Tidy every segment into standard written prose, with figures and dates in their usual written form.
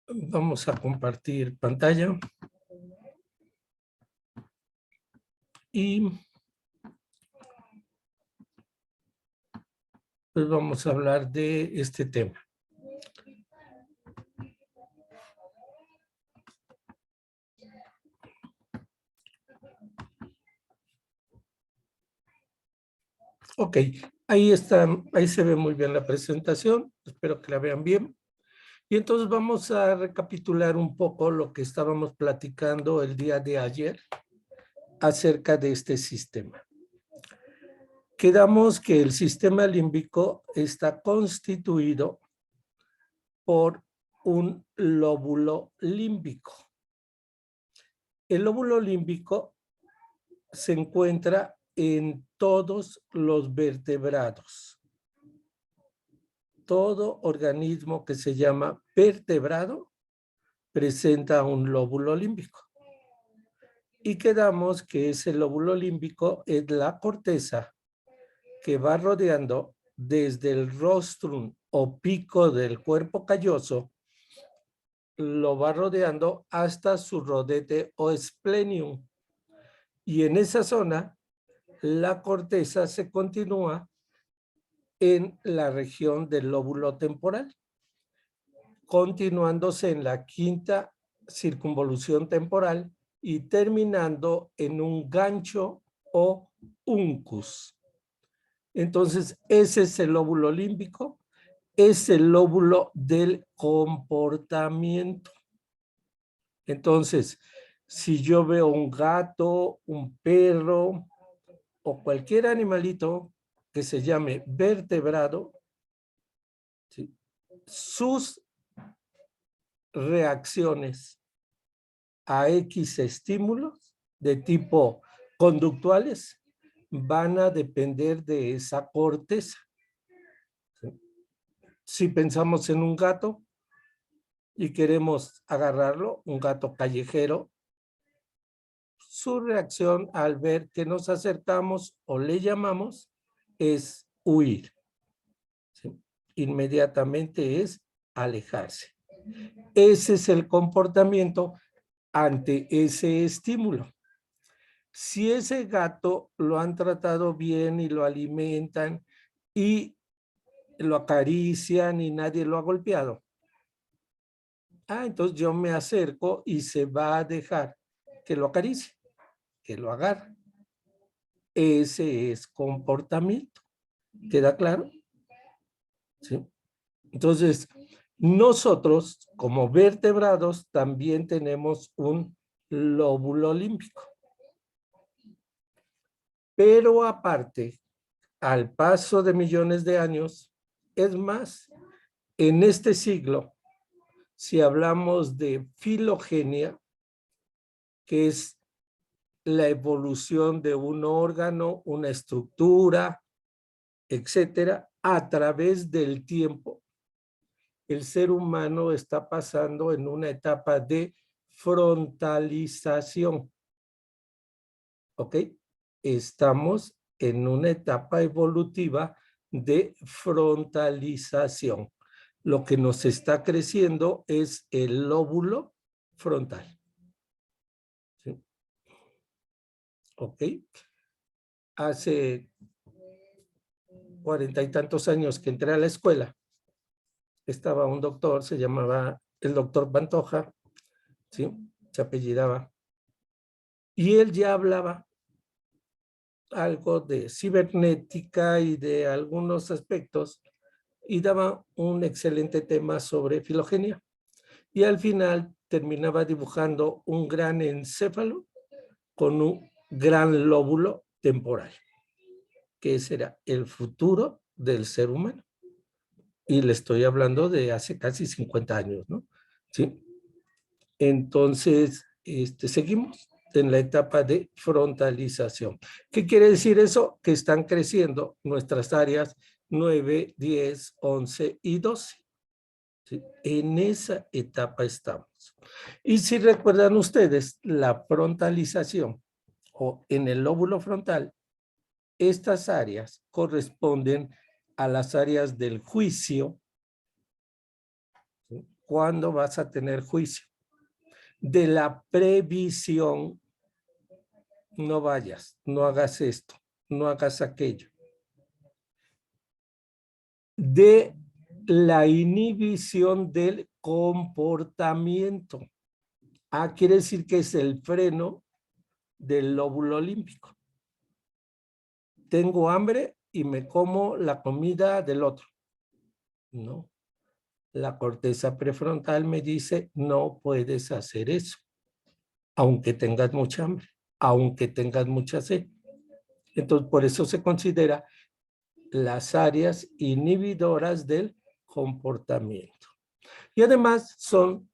Vamos a compartir pantalla y pues vamos a hablar de este tema. Ok, ahí está, ahí se ve muy bien la presentación, espero que la vean bien. Y entonces vamos a recapitular un poco lo que estábamos platicando el día de ayer acerca de este sistema. Quedamos que el sistema límbico está constituido por un lóbulo límbico. El lóbulo límbico se encuentra en todos los vertebrados. Todo organismo que se llama vertebrado presenta un lóbulo límbico. Y quedamos que ese lóbulo límbico es la corteza que va rodeando desde el rostrum o pico del cuerpo calloso, lo va rodeando hasta su rodete o esplenium. Y en esa zona, la corteza se continúa en la región del lóbulo temporal, continuándose en la quinta circunvolución temporal y terminando en un gancho o uncus. Entonces, ese es el lóbulo límbico, es el lóbulo del comportamiento. Entonces, si yo veo un gato, un perro o cualquier animalito que se llame vertebrado, ¿sí?, sus reacciones a X estímulos de tipo conductuales van a depender de esa corteza. ¿Sí? Si pensamos en un gato y queremos agarrarlo, un gato callejero, su reacción al ver que nos acercamos o le llamamos es huir. ¿Sí? Inmediatamente es alejarse. Ese es el comportamiento ante ese estímulo. Si ese gato lo han tratado bien y lo alimentan y lo acarician y nadie lo ha golpeado, entonces yo me acerco y se va a dejar que lo acaricie, que lo agarre. Ese es comportamiento. ¿Queda claro? ¿Sí? Entonces, nosotros como vertebrados también tenemos un lóbulo límbico. Pero aparte, al paso de millones de años, es más, en este siglo, si hablamos de filogenia, que es la evolución de un órgano, una estructura, etcétera, a través del tiempo, el ser humano está pasando en una etapa de frontalización. ¿Ok? Estamos en una etapa evolutiva de frontalización. Lo que nos está creciendo es el lóbulo frontal. ¿Sí? ¿Ok? Hace 40 y tantos años que entré a la escuela, estaba un doctor, se llamaba el doctor Pantoja, ¿sí?, se apellidaba, y él ya hablaba algo de cibernética y de algunos aspectos, y daba un excelente tema sobre filogenia. Y al final terminaba dibujando un gran encéfalo con un gran lóbulo temporal, que ese era el futuro del ser humano. Y le estoy hablando de hace casi 50 años, ¿no? ¿Sí? Entonces, seguimos en la etapa de frontalización. ¿Qué quiere decir eso? Que están creciendo nuestras áreas 9, 10, 11 y 12. ¿Sí? En esa etapa estamos. Y si recuerdan ustedes, la frontalización o en el lóbulo frontal, estas áreas corresponden a las áreas del juicio, ¿sí?, ¿cuándo vas a tener juicio? De la previsión, no vayas, no hagas esto, no hagas aquello. De la inhibición del comportamiento. Quiere decir que es el freno del lóbulo límbico. Tengo hambre y me como la comida del otro. No. La corteza prefrontal me dice, no puedes hacer eso, aunque tengas mucha hambre, aunque tengas mucha sed. Entonces, por eso se considera las áreas inhibidoras del comportamiento. Y además son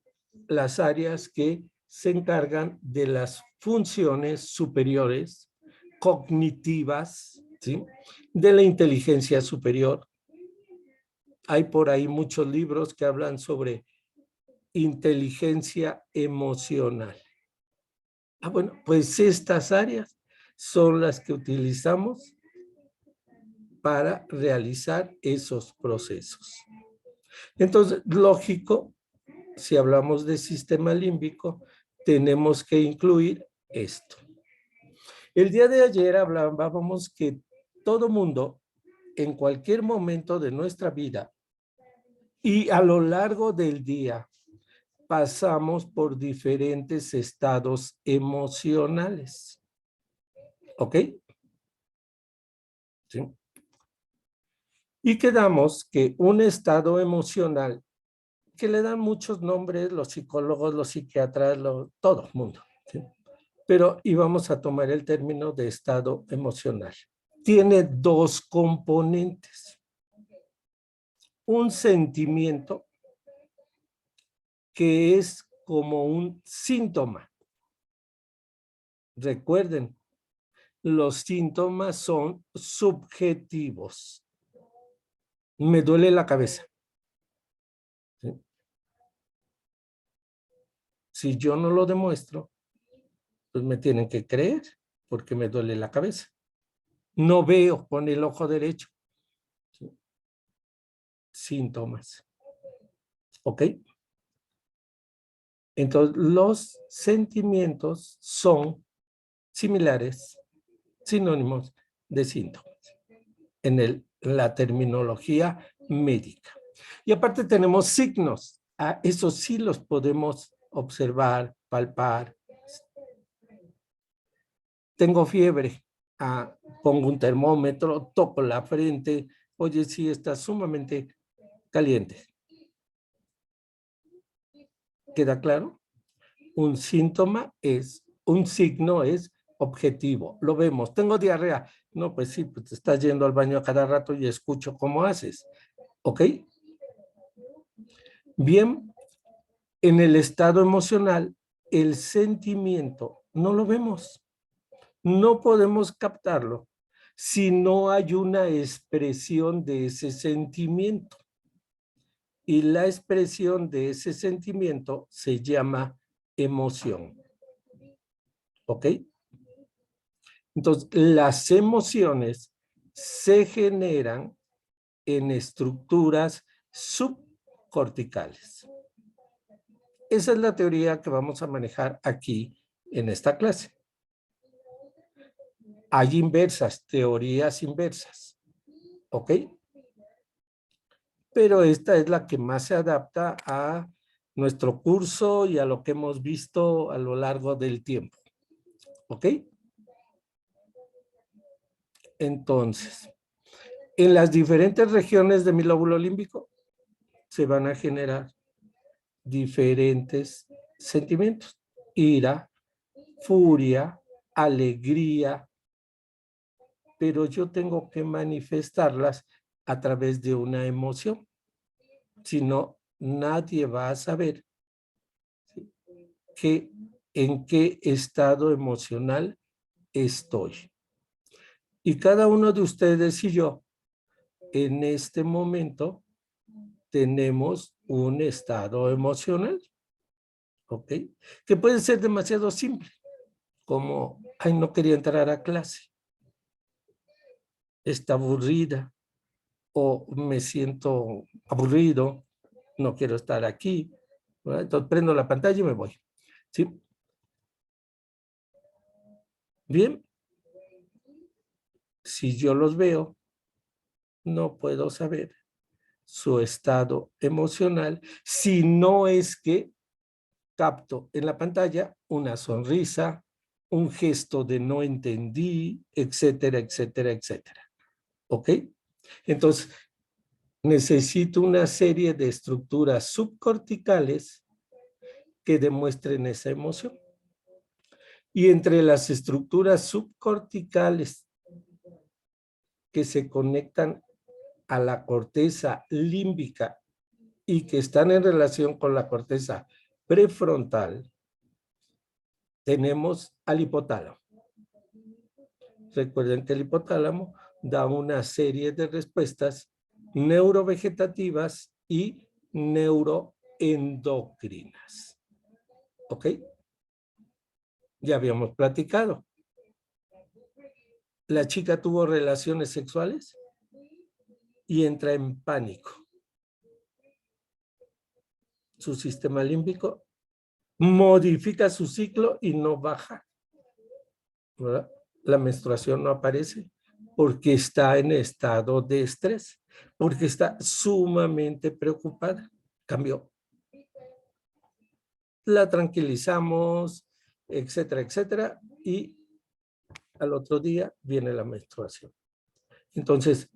las áreas que se encargan de las funciones superiores, cognitivas, ¿sí? De la inteligencia superior. Hay por ahí muchos libros que hablan sobre inteligencia emocional. Bueno, pues estas áreas son las que utilizamos para realizar esos procesos. Entonces, lógico, si hablamos de sistema límbico, tenemos que incluir esto. El día de ayer hablábamos que todo mundo, en cualquier momento de nuestra vida y a lo largo del día, pasamos por diferentes estados emocionales. ¿Ok? ¿Sí? Y quedamos que un estado emocional, que le dan muchos nombres los psicólogos, los psiquiatras, todo el mundo, ¿sí? Pero íbamos a tomar el término de estado emocional. Tiene dos componentes. Un sentimiento que es como un síntoma. Recuerden, los síntomas son subjetivos. Me duele la cabeza. ¿Sí? Si yo no lo demuestro, pues me tienen que creer porque me duele la cabeza. No veo con el ojo derecho. ¿Sí? Síntomas. ¿Ok? Entonces, los sentimientos son similares, sinónimos de síntomas en la terminología médica. Y aparte tenemos signos. Esos sí los podemos observar, palpar. Tengo fiebre. Pongo un termómetro, toco la frente. Oye, sí, está sumamente caliente. ¿Queda claro? Un síntoma es, un signo es objetivo. Lo vemos. Tengo diarrea. No, pues sí, pues te estás yendo al baño a cada rato y escucho cómo haces. ¿Ok? Bien, en el estado emocional, el sentimiento no lo vemos. No podemos captarlo si no hay una expresión de ese sentimiento. Y la expresión de ese sentimiento se llama emoción. ¿Ok? Entonces, las emociones se generan en estructuras subcorticales. Esa es la teoría que vamos a manejar aquí en esta clase. Hay inversas, teorías inversas. ¿Ok? Pero esta es la que más se adapta a nuestro curso y a lo que hemos visto a lo largo del tiempo. ¿Ok? Entonces, en las diferentes regiones de mi lóbulo límbico se van a generar diferentes sentimientos. Ira, furia, alegría, pero yo tengo que manifestarlas a través de una emoción. Si no, nadie va a saber en qué estado emocional estoy. Y cada uno de ustedes y yo, en este momento, tenemos un estado emocional, ¿ok? Que puede ser demasiado simple, como, ay, no quería entrar a clase, está aburrida, o me siento aburrido, no quiero estar aquí, ¿verdad? Entonces prendo la pantalla y me voy. ¿Sí? Bien, si yo los veo, no puedo saber su estado emocional si no es que capto en la pantalla una sonrisa, un gesto de no entendí, etcétera, etcétera, etcétera. ¿Ok? Entonces, necesito una serie de estructuras subcorticales que demuestren esa emoción. Y entre las estructuras subcorticales que se conectan a la corteza límbica y que están en relación con la corteza prefrontal, tenemos al hipotálamo. Recuerden que el hipotálamo da una serie de respuestas neurovegetativas y neuroendocrinas. ¿Ok? Ya habíamos platicado. La chica tuvo relaciones sexuales y entra en pánico. Su sistema límbico modifica su ciclo y no baja, ¿verdad? La menstruación no aparece porque está en estado de estrés, porque está sumamente preocupada. Cambió. La tranquilizamos, etcétera, etcétera, y al otro día viene la menstruación. Entonces,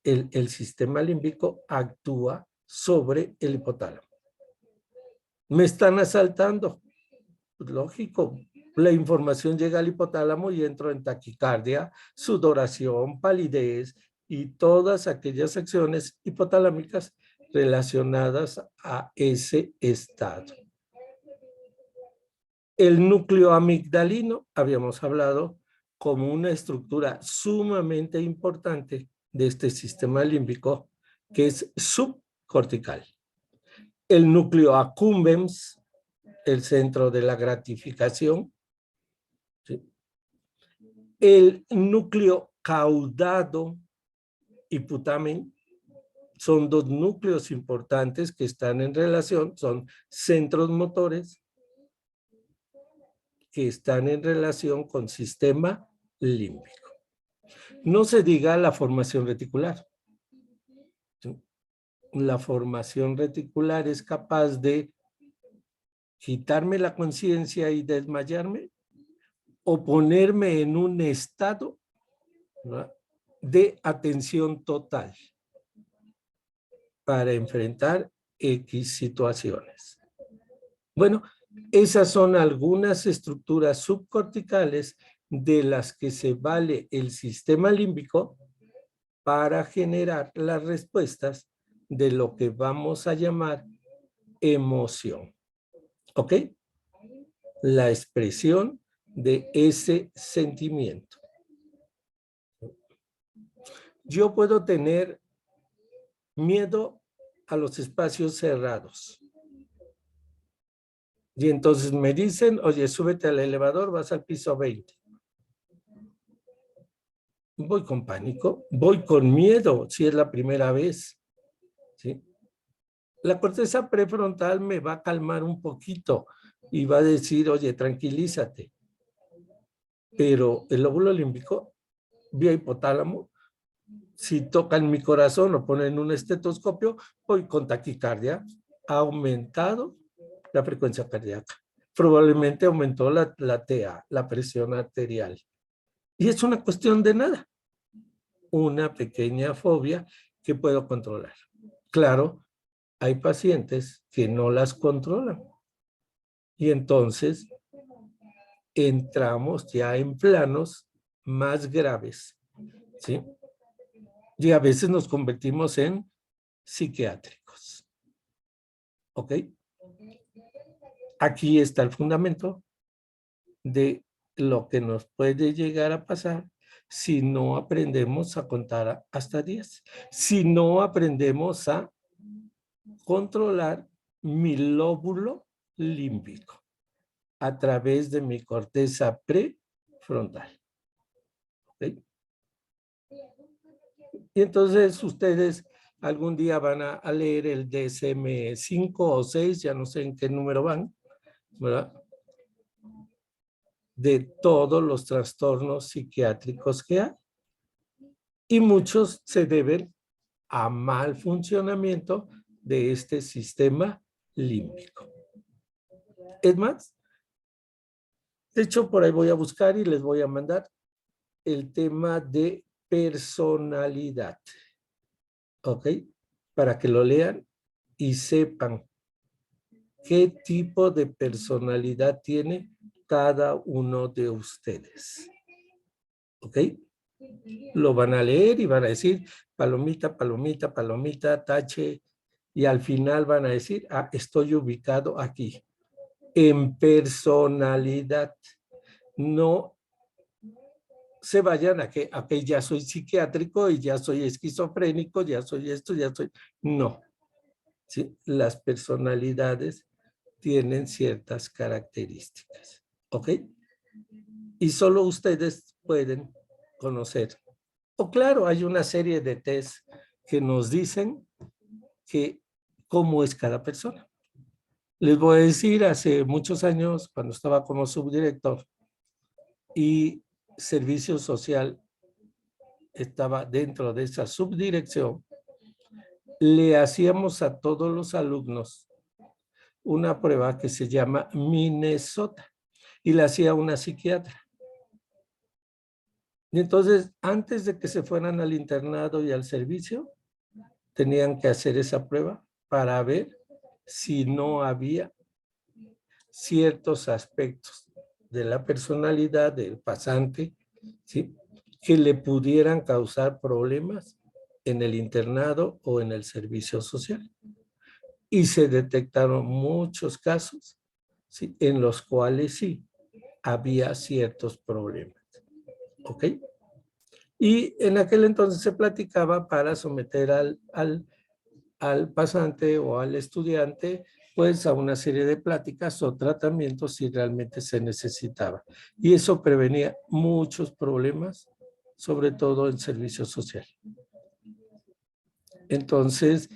el sistema límbico actúa sobre el hipotálamo. Me están asaltando. Pues lógico, la información llega al hipotálamo y entro en taquicardia, sudoración, palidez y todas aquellas acciones hipotalámicas relacionadas a ese estado. El núcleo amigdalino, habíamos hablado, como una estructura sumamente importante de este sistema límbico, que es subcortical. El núcleo accumbens, el centro de la gratificación. ¿Sí? El núcleo caudado y putamen son dos núcleos importantes que están en relación, son centros motores que están en relación con sistema límbico. No se diga la formación reticular. La formación reticular es capaz de quitarme la conciencia y desmayarme o ponerme en un estado, ¿verdad?, de atención total para enfrentar X situaciones. Bueno, esas son algunas estructuras subcorticales de las que se vale el sistema límbico para generar las respuestas de lo que vamos a llamar emoción. ¿Ok? La expresión de ese sentimiento. Yo puedo tener miedo a los espacios cerrados. Y entonces me dicen, oye, súbete al elevador, vas al piso 20. Voy con pánico, voy con miedo, si es la primera vez. ¿Sí? La corteza prefrontal me va a calmar un poquito y va a decir, oye, tranquilízate. Pero el lóbulo límbico, vía hipotálamo, si tocan mi corazón o ponen un estetoscopio, voy con taquicardia. Ha aumentado la frecuencia cardíaca. Probablemente aumentó la TA, la presión arterial. Y es una cuestión de nada. Una pequeña fobia que puedo controlar. Claro, hay pacientes que no las controlan. Y entonces entramos ya en planos más graves, ¿sí? Y a veces nos convertimos en psiquiátricos. ¿Ok? Aquí está el fundamento de lo que nos puede llegar a pasar si no aprendemos a contar hasta 10. Si no aprendemos a controlar mi lóbulo límbico a través de mi corteza prefrontal. ¿Okay? Y entonces ustedes algún día van a leer el DSM-5 o 6, ya no sé en qué número van, ¿verdad? De todos los trastornos psiquiátricos que hay. Y muchos se deben a mal funcionamiento de este sistema límbico. Es más, de hecho, por ahí voy a buscar y les voy a mandar el tema de personalidad. ¿Ok? Para que lo lean y sepan qué tipo de personalidad tiene cada uno de ustedes. ¿Ok? Lo van a leer y van a decir palomita, palomita, palomita, tache, y al final van a decir, ah, estoy ubicado aquí. En personalidad. No se vayan a que ya soy psiquiátrico y ya soy esquizofrénico, ya soy esto, ya soy... No. ¿Sí? Las personalidades tienen ciertas características. ¿Ok? Y solo ustedes pueden conocer. O claro, hay una serie de test que nos dicen que cómo es cada persona. Les voy a decir, hace muchos años, cuando estaba como subdirector y servicio social estaba dentro de esa subdirección, le hacíamos a todos los alumnos una prueba que se llama Minnesota y la hacía una psiquiatra. Y entonces, antes de que se fueran al internado y al servicio, tenían que hacer esa prueba para ver si no había ciertos aspectos de la personalidad del pasante, ¿sí?, que le pudieran causar problemas en el internado o en el servicio social. Y se detectaron muchos casos, ¿sí?, en los cuales sí había ciertos problemas. ¿Ok? Y en aquel entonces se platicaba para someter al pasante o al estudiante pues a una serie de pláticas o tratamientos si realmente se necesitaba. Y eso prevenía muchos problemas, sobre todo en servicio social. Entonces,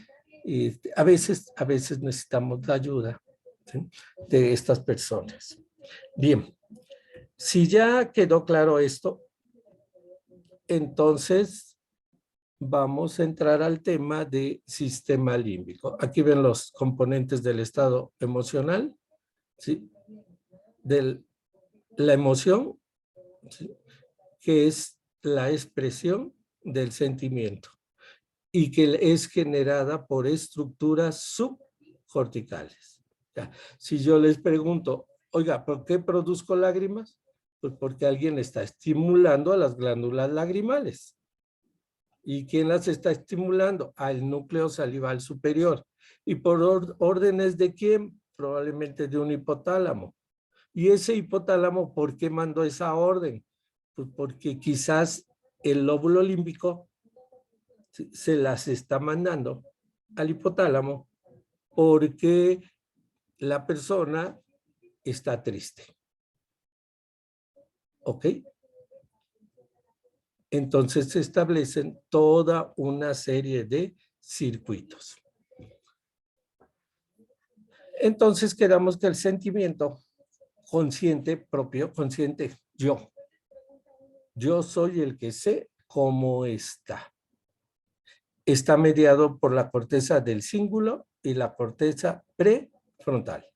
a veces necesitamos la ayuda, ¿sí?, de estas personas. Bien, si ya quedó claro esto, entonces vamos a entrar al tema de sistema límbico. Aquí ven los componentes del estado emocional, ¿sí?, de la emoción, ¿sí?, que es la expresión del sentimiento y que es generada por estructuras subcorticales. Ya. Si yo les pregunto, oiga, ¿por qué produzco lágrimas? Pues porque alguien está estimulando a las glándulas lagrimales. ¿Y quién las está estimulando? Al núcleo salival superior. ¿Y por órdenes de quién? Probablemente de un hipotálamo. ¿Y ese hipotálamo por qué mandó esa orden? Pues porque quizás el lóbulo límbico se las está mandando al hipotálamo porque la persona está triste. ¿Ok? Entonces se establecen toda una serie de circuitos. Entonces quedamos que el sentimiento consciente, propio, consciente, yo. Yo soy el que sé cómo está. Está mediado por la corteza del cíngulo y la corteza prefrontal.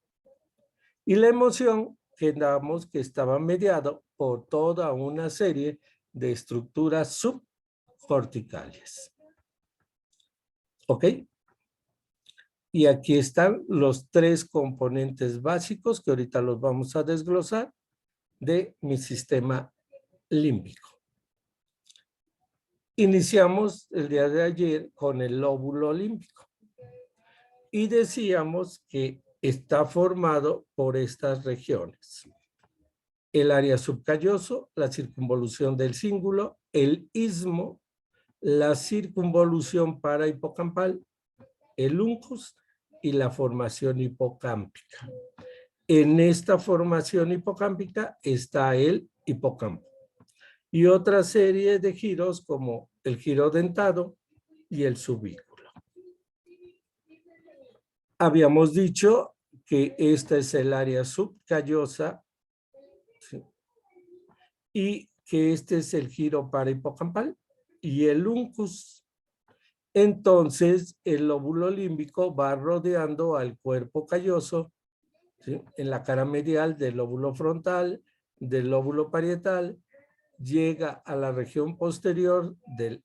Y la emoción, quedamos que estaba mediado por toda una serie de estructuras subcorticales. ¿Ok? Y aquí están los tres componentes básicos que ahorita los vamos a desglosar de mi sistema límbico. Iniciamos el día de ayer con el lóbulo límbico y decíamos que está formado por estas regiones: el área subcalloso, la circunvolución del cíngulo, el istmo, la circunvolución parahipocampal, el uncus y la formación hipocámpica. En esta formación hipocámpica está el hipocampo y otra serie de giros como el giro dentado y el subículo. Habíamos dicho que esta es el área subcallosa, ¿sí? Y que este es el giro parahipocampal y el uncus. Entonces, el lóbulo límbico va rodeando al cuerpo calloso, ¿sí? En la cara medial del lóbulo frontal, del lóbulo parietal, llega a la región posterior del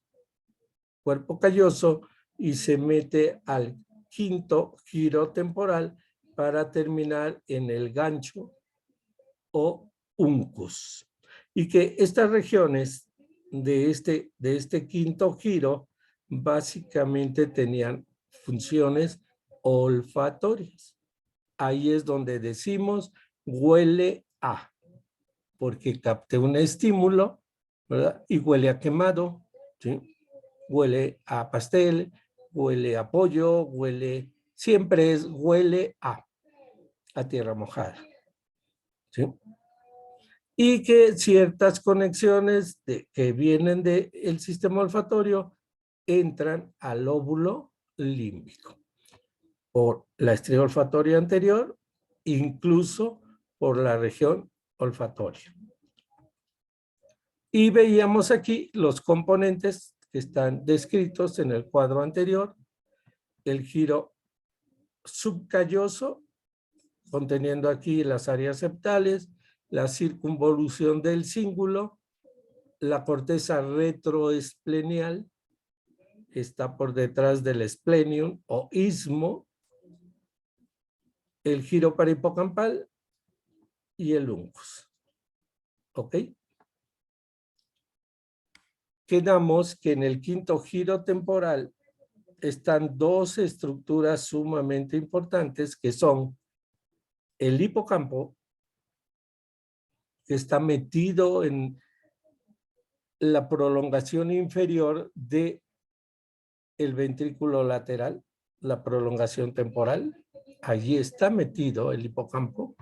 cuerpo calloso y se mete al quinto giro temporal para terminar en el gancho o uncus. Y que estas regiones de este quinto giro básicamente tenían funciones olfatorias. Ahí es donde decimos huele a, porque capté un estímulo, ¿verdad? Y huele a quemado, ¿sí? Huele a pastel, huele a pollo, siempre es huele a tierra mojada, ¿sí? Y que ciertas conexiones que vienen del sistema olfatorio entran al lóbulo límbico por la estrella olfatoria anterior, incluso por la región olfatoria. Y veíamos aquí los componentes que están descritos en el cuadro anterior, el giro subcalloso, conteniendo aquí las áreas septales, la circunvolución del cíngulo, la corteza retroesplenial, está por detrás del esplenium o istmo, el giro parahipocampal y el uncus. ¿Ok? Quedamos que en el quinto giro temporal están dos estructuras sumamente importantes que son el hipocampo, que está metido en la prolongación inferior de el ventrículo lateral, la prolongación temporal. Allí está metido el hipocampo.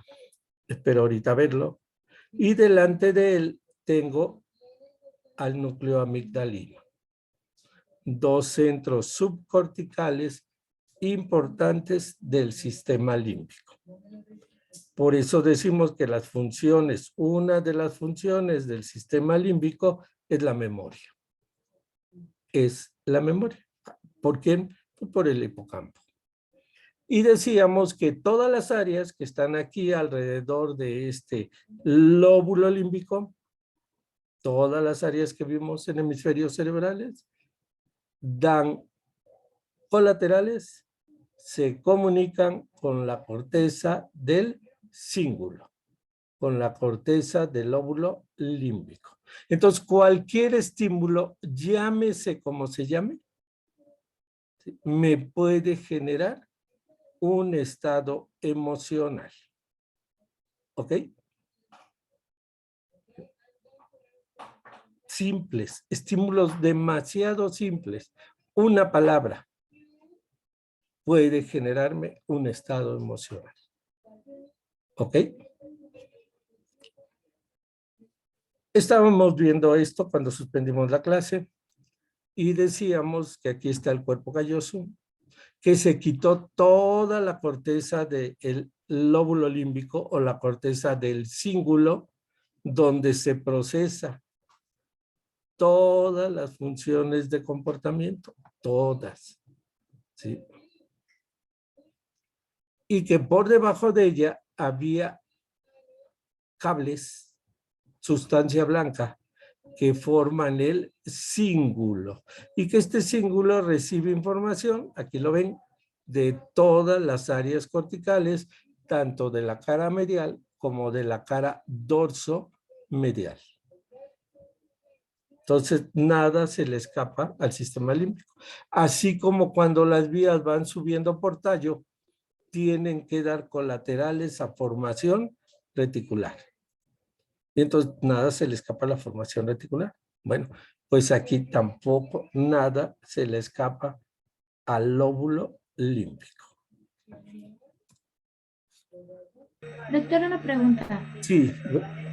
Espero ahorita verlo. Y delante de él tengo al núcleo amigdalino. Dos centros subcorticales importantes del sistema límbico. Por eso decimos que las funciones, una de las funciones del sistema límbico es la memoria. Es la memoria. ¿Por quién? Por el hipocampo. Y decíamos que todas las áreas que están aquí alrededor de este lóbulo límbico, todas las áreas que vimos en hemisferios cerebrales, dan colaterales, se comunican con la corteza del cíngulo, con la corteza del lóbulo límbico. Entonces, cualquier estímulo, llámese como se llame, me puede generar un estado emocional. ¿Ok? Simples, estímulos demasiado simples. Una palabra puede generarme un estado emocional. ¿Ok? Estábamos viendo esto cuando suspendimos la clase y decíamos que aquí está el cuerpo calloso, que se quitó toda la corteza del lóbulo límbico o la corteza del cíngulo, donde se procesa todas las funciones de comportamiento, todas, ¿sí? Y que por debajo de ella había cables, sustancia blanca, que forman el cíngulo y que este cíngulo recibe información, aquí lo ven, de todas las áreas corticales, tanto de la cara medial como de la cara dorso medial. Entonces, nada se le escapa al sistema límbico. Así como cuando las vías van subiendo por tallo, tienen que dar colaterales a formación reticular. Y entonces nada se le escapa a la formación reticular. Bueno, pues aquí tampoco nada se le escapa al lóbulo límbico. Doctor, una pregunta. Sí,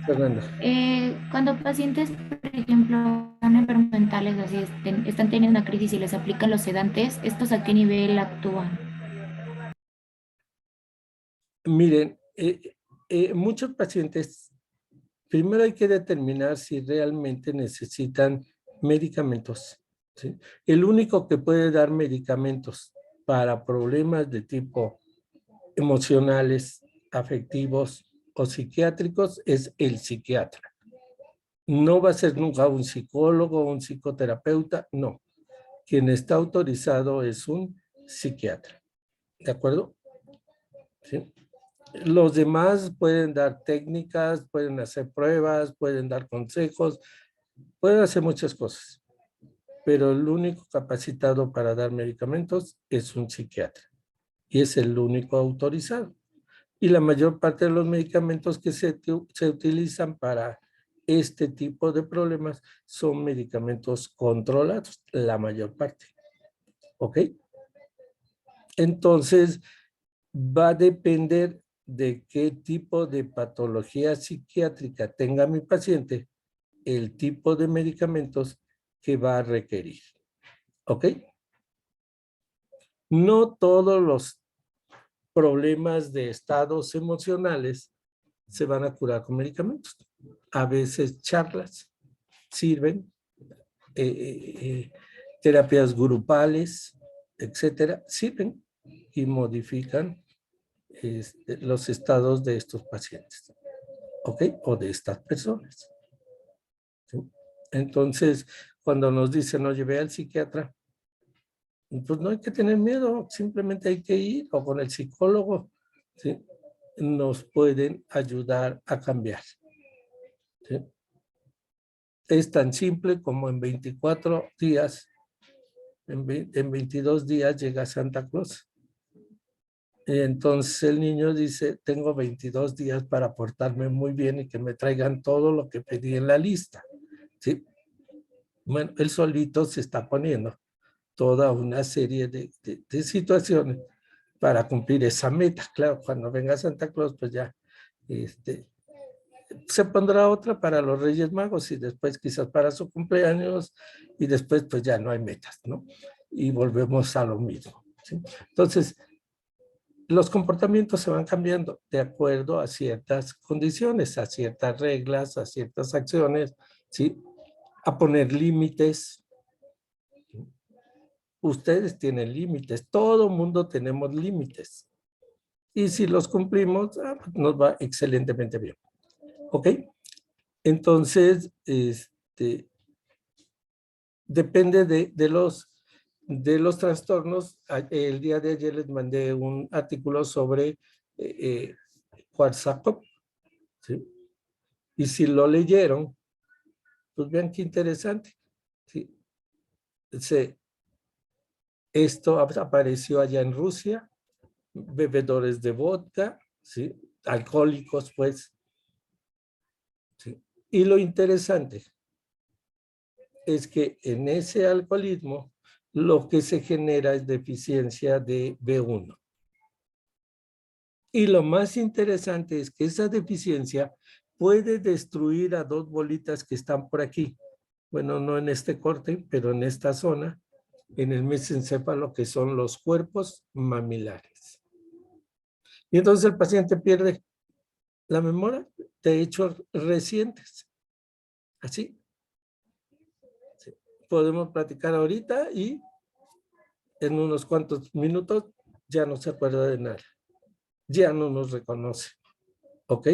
Fernanda. Cuando pacientes, por ejemplo, son enfermos mentales, así están teniendo una crisis y les aplican los sedantes, ¿estos a qué nivel actúan? Miren, muchos pacientes, primero hay que determinar si realmente necesitan medicamentos, ¿sí? El único que puede dar medicamentos para problemas de tipo emocionales, afectivos o psiquiátricos es el psiquiatra. No va a ser nunca un psicólogo o un psicoterapeuta, no. Quien está autorizado es un psiquiatra, ¿de acuerdo? ¿Sí? Los demás pueden dar técnicas, pueden hacer pruebas, pueden dar consejos, pueden hacer muchas cosas, pero el único capacitado para dar medicamentos es un psiquiatra y es el único autorizado. Y la mayor parte de los medicamentos que se utilizan para este tipo de problemas son medicamentos controlados, la mayor parte. ¿Ok? Entonces, va a depender de qué tipo de patología psiquiátrica tenga mi paciente, el tipo de medicamentos que va a requerir. ¿Ok? No todos los problemas de estados emocionales se van a curar con medicamentos. A veces charlas sirven, terapias grupales, etcétera, sirven y modifican los estados de estos pacientes, ¿ok? O de estas personas, ¿sí? Entonces, cuando nos dicen, oye, ve al psiquiatra, pues no hay que tener miedo, simplemente hay que ir o con el psicólogo, ¿sí? Nos pueden ayudar a cambiar, ¿sí? Es tan simple como en 24 días, en 22 días llega Santa Claus. Y entonces el niño dice, tengo 22 días para portarme muy bien y que me traigan todo lo que pedí en la lista, ¿sí? Bueno, él solito se está poniendo toda una serie de situaciones para cumplir esa meta. Claro, cuando venga Santa Claus, pues ya se pondrá otra para los Reyes Magos y después quizás para su cumpleaños y después pues ya no hay metas, ¿no? Y volvemos a lo mismo, ¿sí? Entonces, los comportamientos se van cambiando de acuerdo a ciertas condiciones, a ciertas reglas, a ciertas acciones, ¿sí? A poner límites. Ustedes tienen límites, todo mundo tenemos límites. Y si los cumplimos, pues nos va excelentemente bien. ¿Ok? Entonces, depende de los trastornos. El día de ayer les mandé un artículo sobre Korsakoff, ¿sí? Y si lo leyeron, pues vean qué interesante, ¿sí? Esto apareció allá en Rusia, bebedores de vodka, ¿sí? Alcohólicos, pues, ¿sí? Y lo interesante es que en ese alcoholismo lo que se genera es deficiencia de B1. Y lo más interesante es que esa deficiencia puede destruir a dos bolitas que están por aquí. Bueno, no en este corte, pero en esta zona, en el mesencéfalo, que son los cuerpos mamilares. Y entonces el paciente pierde la memoria de hechos recientes. Así. Sí. Podemos platicar ahorita y en unos cuantos minutos ya no se acuerda de nada. Ya no nos reconoce. ¿Ok?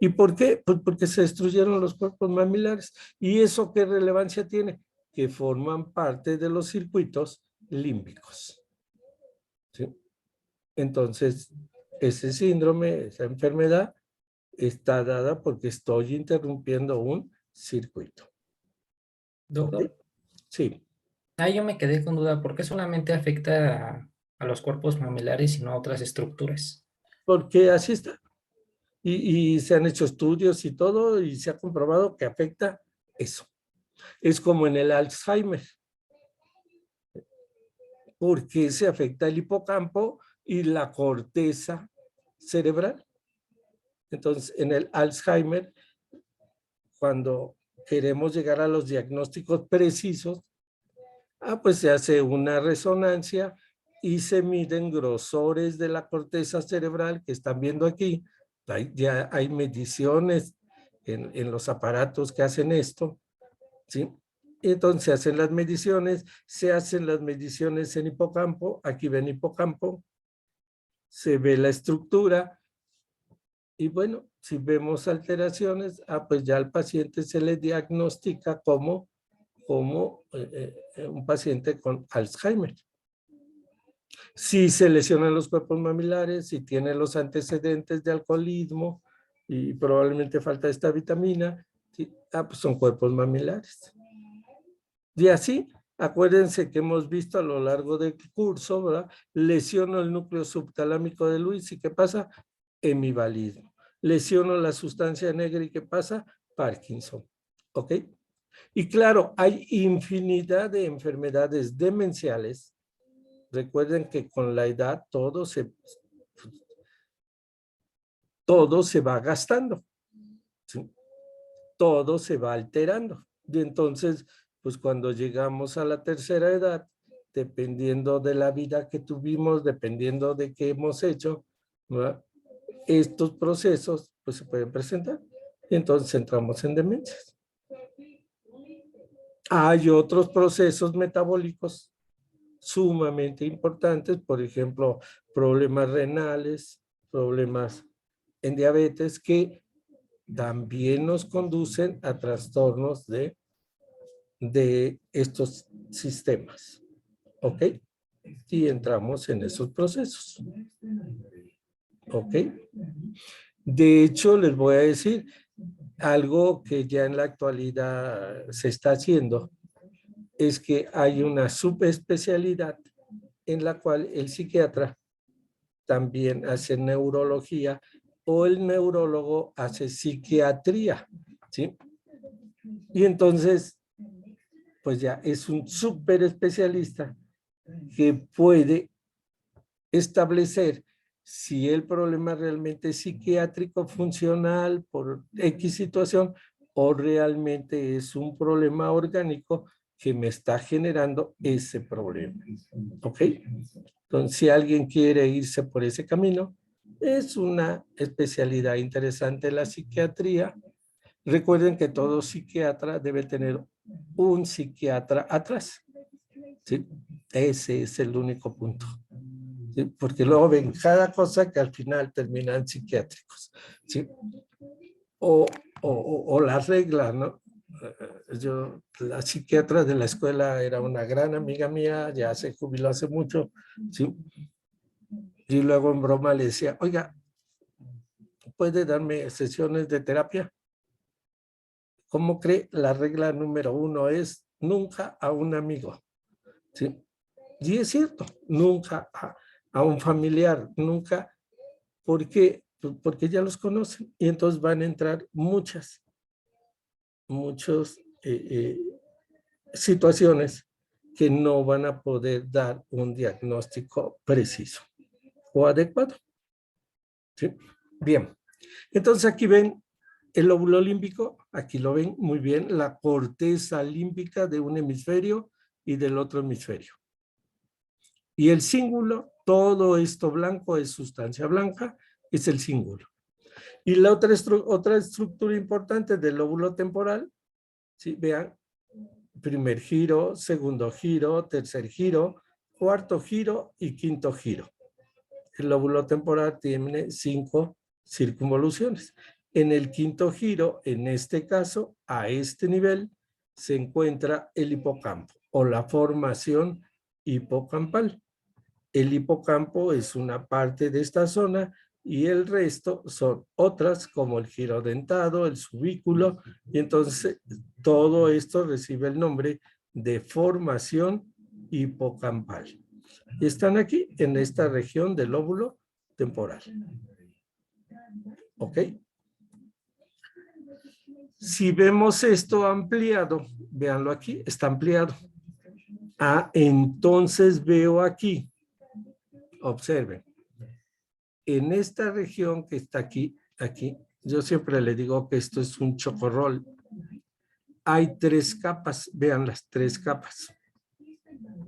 ¿Y por qué? Pues porque se destruyeron los cuerpos mamilares. ¿Y eso qué relevancia tiene? Que forman parte de los circuitos límbicos, ¿sí? Entonces, ese síndrome, esa enfermedad, está dada porque estoy interrumpiendo un circuito. ¿Ok? Doctor, Sí, ahí yo me quedé con duda, ¿por qué solamente afecta a los cuerpos mamilares y no a otras estructuras? porque así está. Y se han hecho estudios y todo, y se ha comprobado que afecta eso. Es como en el Alzheimer, porque se afecta el hipocampo y la corteza cerebral. Entonces, en el Alzheimer, cuando queremos llegar a los diagnósticos precisos, pues se hace una resonancia y se miden grosores de la corteza cerebral que están viendo aquí. Ya hay mediciones en los aparatos que hacen esto, ¿sí? Entonces se hacen las mediciones en hipocampo. Aquí ven hipocampo, se ve la estructura y bueno, si vemos alteraciones, pues ya al paciente se le diagnostica como un paciente con Alzheimer. Si se lesionan los cuerpos mamilares, si tiene los antecedentes de alcoholismo y probablemente falta esta vitamina, ¿sí? Pues son cuerpos mamilares. Y así, acuérdense que hemos visto a lo largo del curso, ¿verdad? Lesiono el núcleo subtalámico de Luis y ¿qué pasa? Hemivalismo. Lesiono la sustancia negra y ¿qué pasa? Parkinson. ¿Ok? Y claro, hay infinidad de enfermedades demenciales. Recuerden que con la edad todo se va gastando, ¿sí? Todo se va alterando. Y entonces, pues cuando llegamos a la tercera edad, dependiendo de la vida que tuvimos, dependiendo de qué hemos hecho, ¿verdad? Estos procesos pues se pueden presentar. Y entonces entramos en demencias. Hay otros procesos metabólicos sumamente importantes, por ejemplo, problemas renales, problemas en diabetes que también nos conducen a trastornos de estos sistemas. ¿Ok? Y entramos en esos procesos. ¿Ok? De hecho, les voy a decir algo que ya en la actualidad se está haciendo, es que hay una subespecialidad en la cual el psiquiatra también hace neurología o el neurólogo hace psiquiatría, ¿sí? Y entonces, pues ya es un súper especialista que puede establecer si el problema realmente es psiquiátrico funcional por X situación o realmente es un problema orgánico que me está generando ese problema. ¿Ok? Entonces, si alguien quiere irse por ese camino, es una especialidad interesante la psiquiatría. Recuerden que todo psiquiatra debe tener un psiquiatra atrás, ¿sí? Ese es el único punto. ¿Sí? Porque luego ven cada cosa que al final terminan psiquiátricos, ¿sí? O la regla, ¿no? La psiquiatra de la escuela era una gran amiga mía, ya se jubiló hace mucho, ¿sí? Y luego en broma le decía, oiga, ¿puede darme sesiones de terapia? ¿Cómo cree? La regla número 1 es nunca a un amigo, ¿sí? Y es cierto, nunca a un familiar, nunca, porque ya los conocen y entonces van a entrar muchas situaciones que no van a poder dar un diagnóstico preciso o adecuado. ¿Sí? Bien, entonces aquí ven el lóbulo límbico, aquí lo ven muy bien, la corteza límbica de un hemisferio y del otro hemisferio. Y el cíngulo, todo esto blanco es sustancia blanca, es el cíngulo. Y la otra estructura importante del lóbulo temporal, ¿sí? Vean, primer giro, segundo giro, tercer giro, cuarto giro y quinto giro. El lóbulo temporal tiene 5 circunvoluciones. En el quinto giro, en este caso, a este nivel, se encuentra el hipocampo o la formación hipocampal. El hipocampo es una parte de esta zona y el resto son otras como el giro dentado, el subículo, y entonces todo esto recibe el nombre de formación hipocampal. Y están aquí en esta región del lóbulo temporal. ¿Ok? Si vemos esto ampliado, véanlo aquí, está ampliado. Entonces veo aquí, observen, en esta región que está aquí, yo siempre le digo que esto es un chocorrol. Hay 3 capas, vean las 3 capas.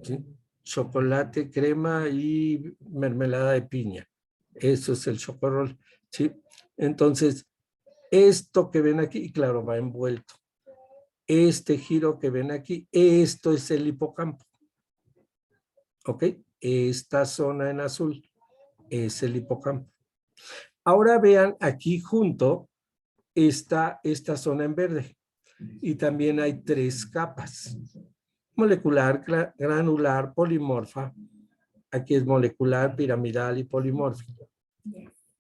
¿Sí? chocolate, crema y mermelada de piña. Eso es el chocorrol, ¿sí? Entonces, esto que ven aquí, claro, va envuelto. Este giro que ven aquí, esto es el hipocampo. ¿Ok? Esta zona en azul es el hipocampo. Ahora vean aquí junto esta zona en verde. Y también hay 3 capas. Molecular, granular, polimorfa. Aquí es molecular, piramidal y polimórfico.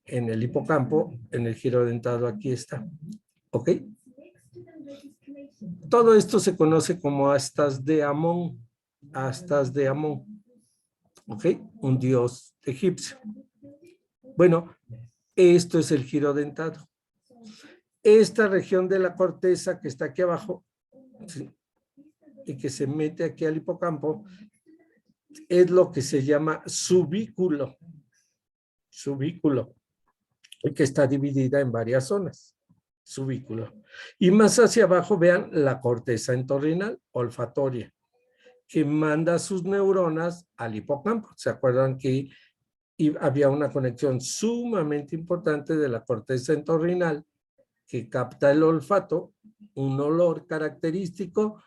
En el hipocampo, en el giro dentado, aquí está. ¿Ok? Todo esto se conoce como astas de Amón. Astas de Amón. ¿Ok? Un dios egipcio. Bueno, esto es el giro dentado. Esta región de la corteza que está aquí abajo, ¿sí?, y que se mete aquí al hipocampo, es lo que se llama subículo. Subículo. Y que está dividida en varias zonas. Subículo. Y más hacia abajo, vean la corteza entorrinal, olfatoria, que manda sus neuronas al hipocampo. ¿Se acuerdan que había una conexión sumamente importante de la corteza entorrinal que capta el olfato, un olor característico,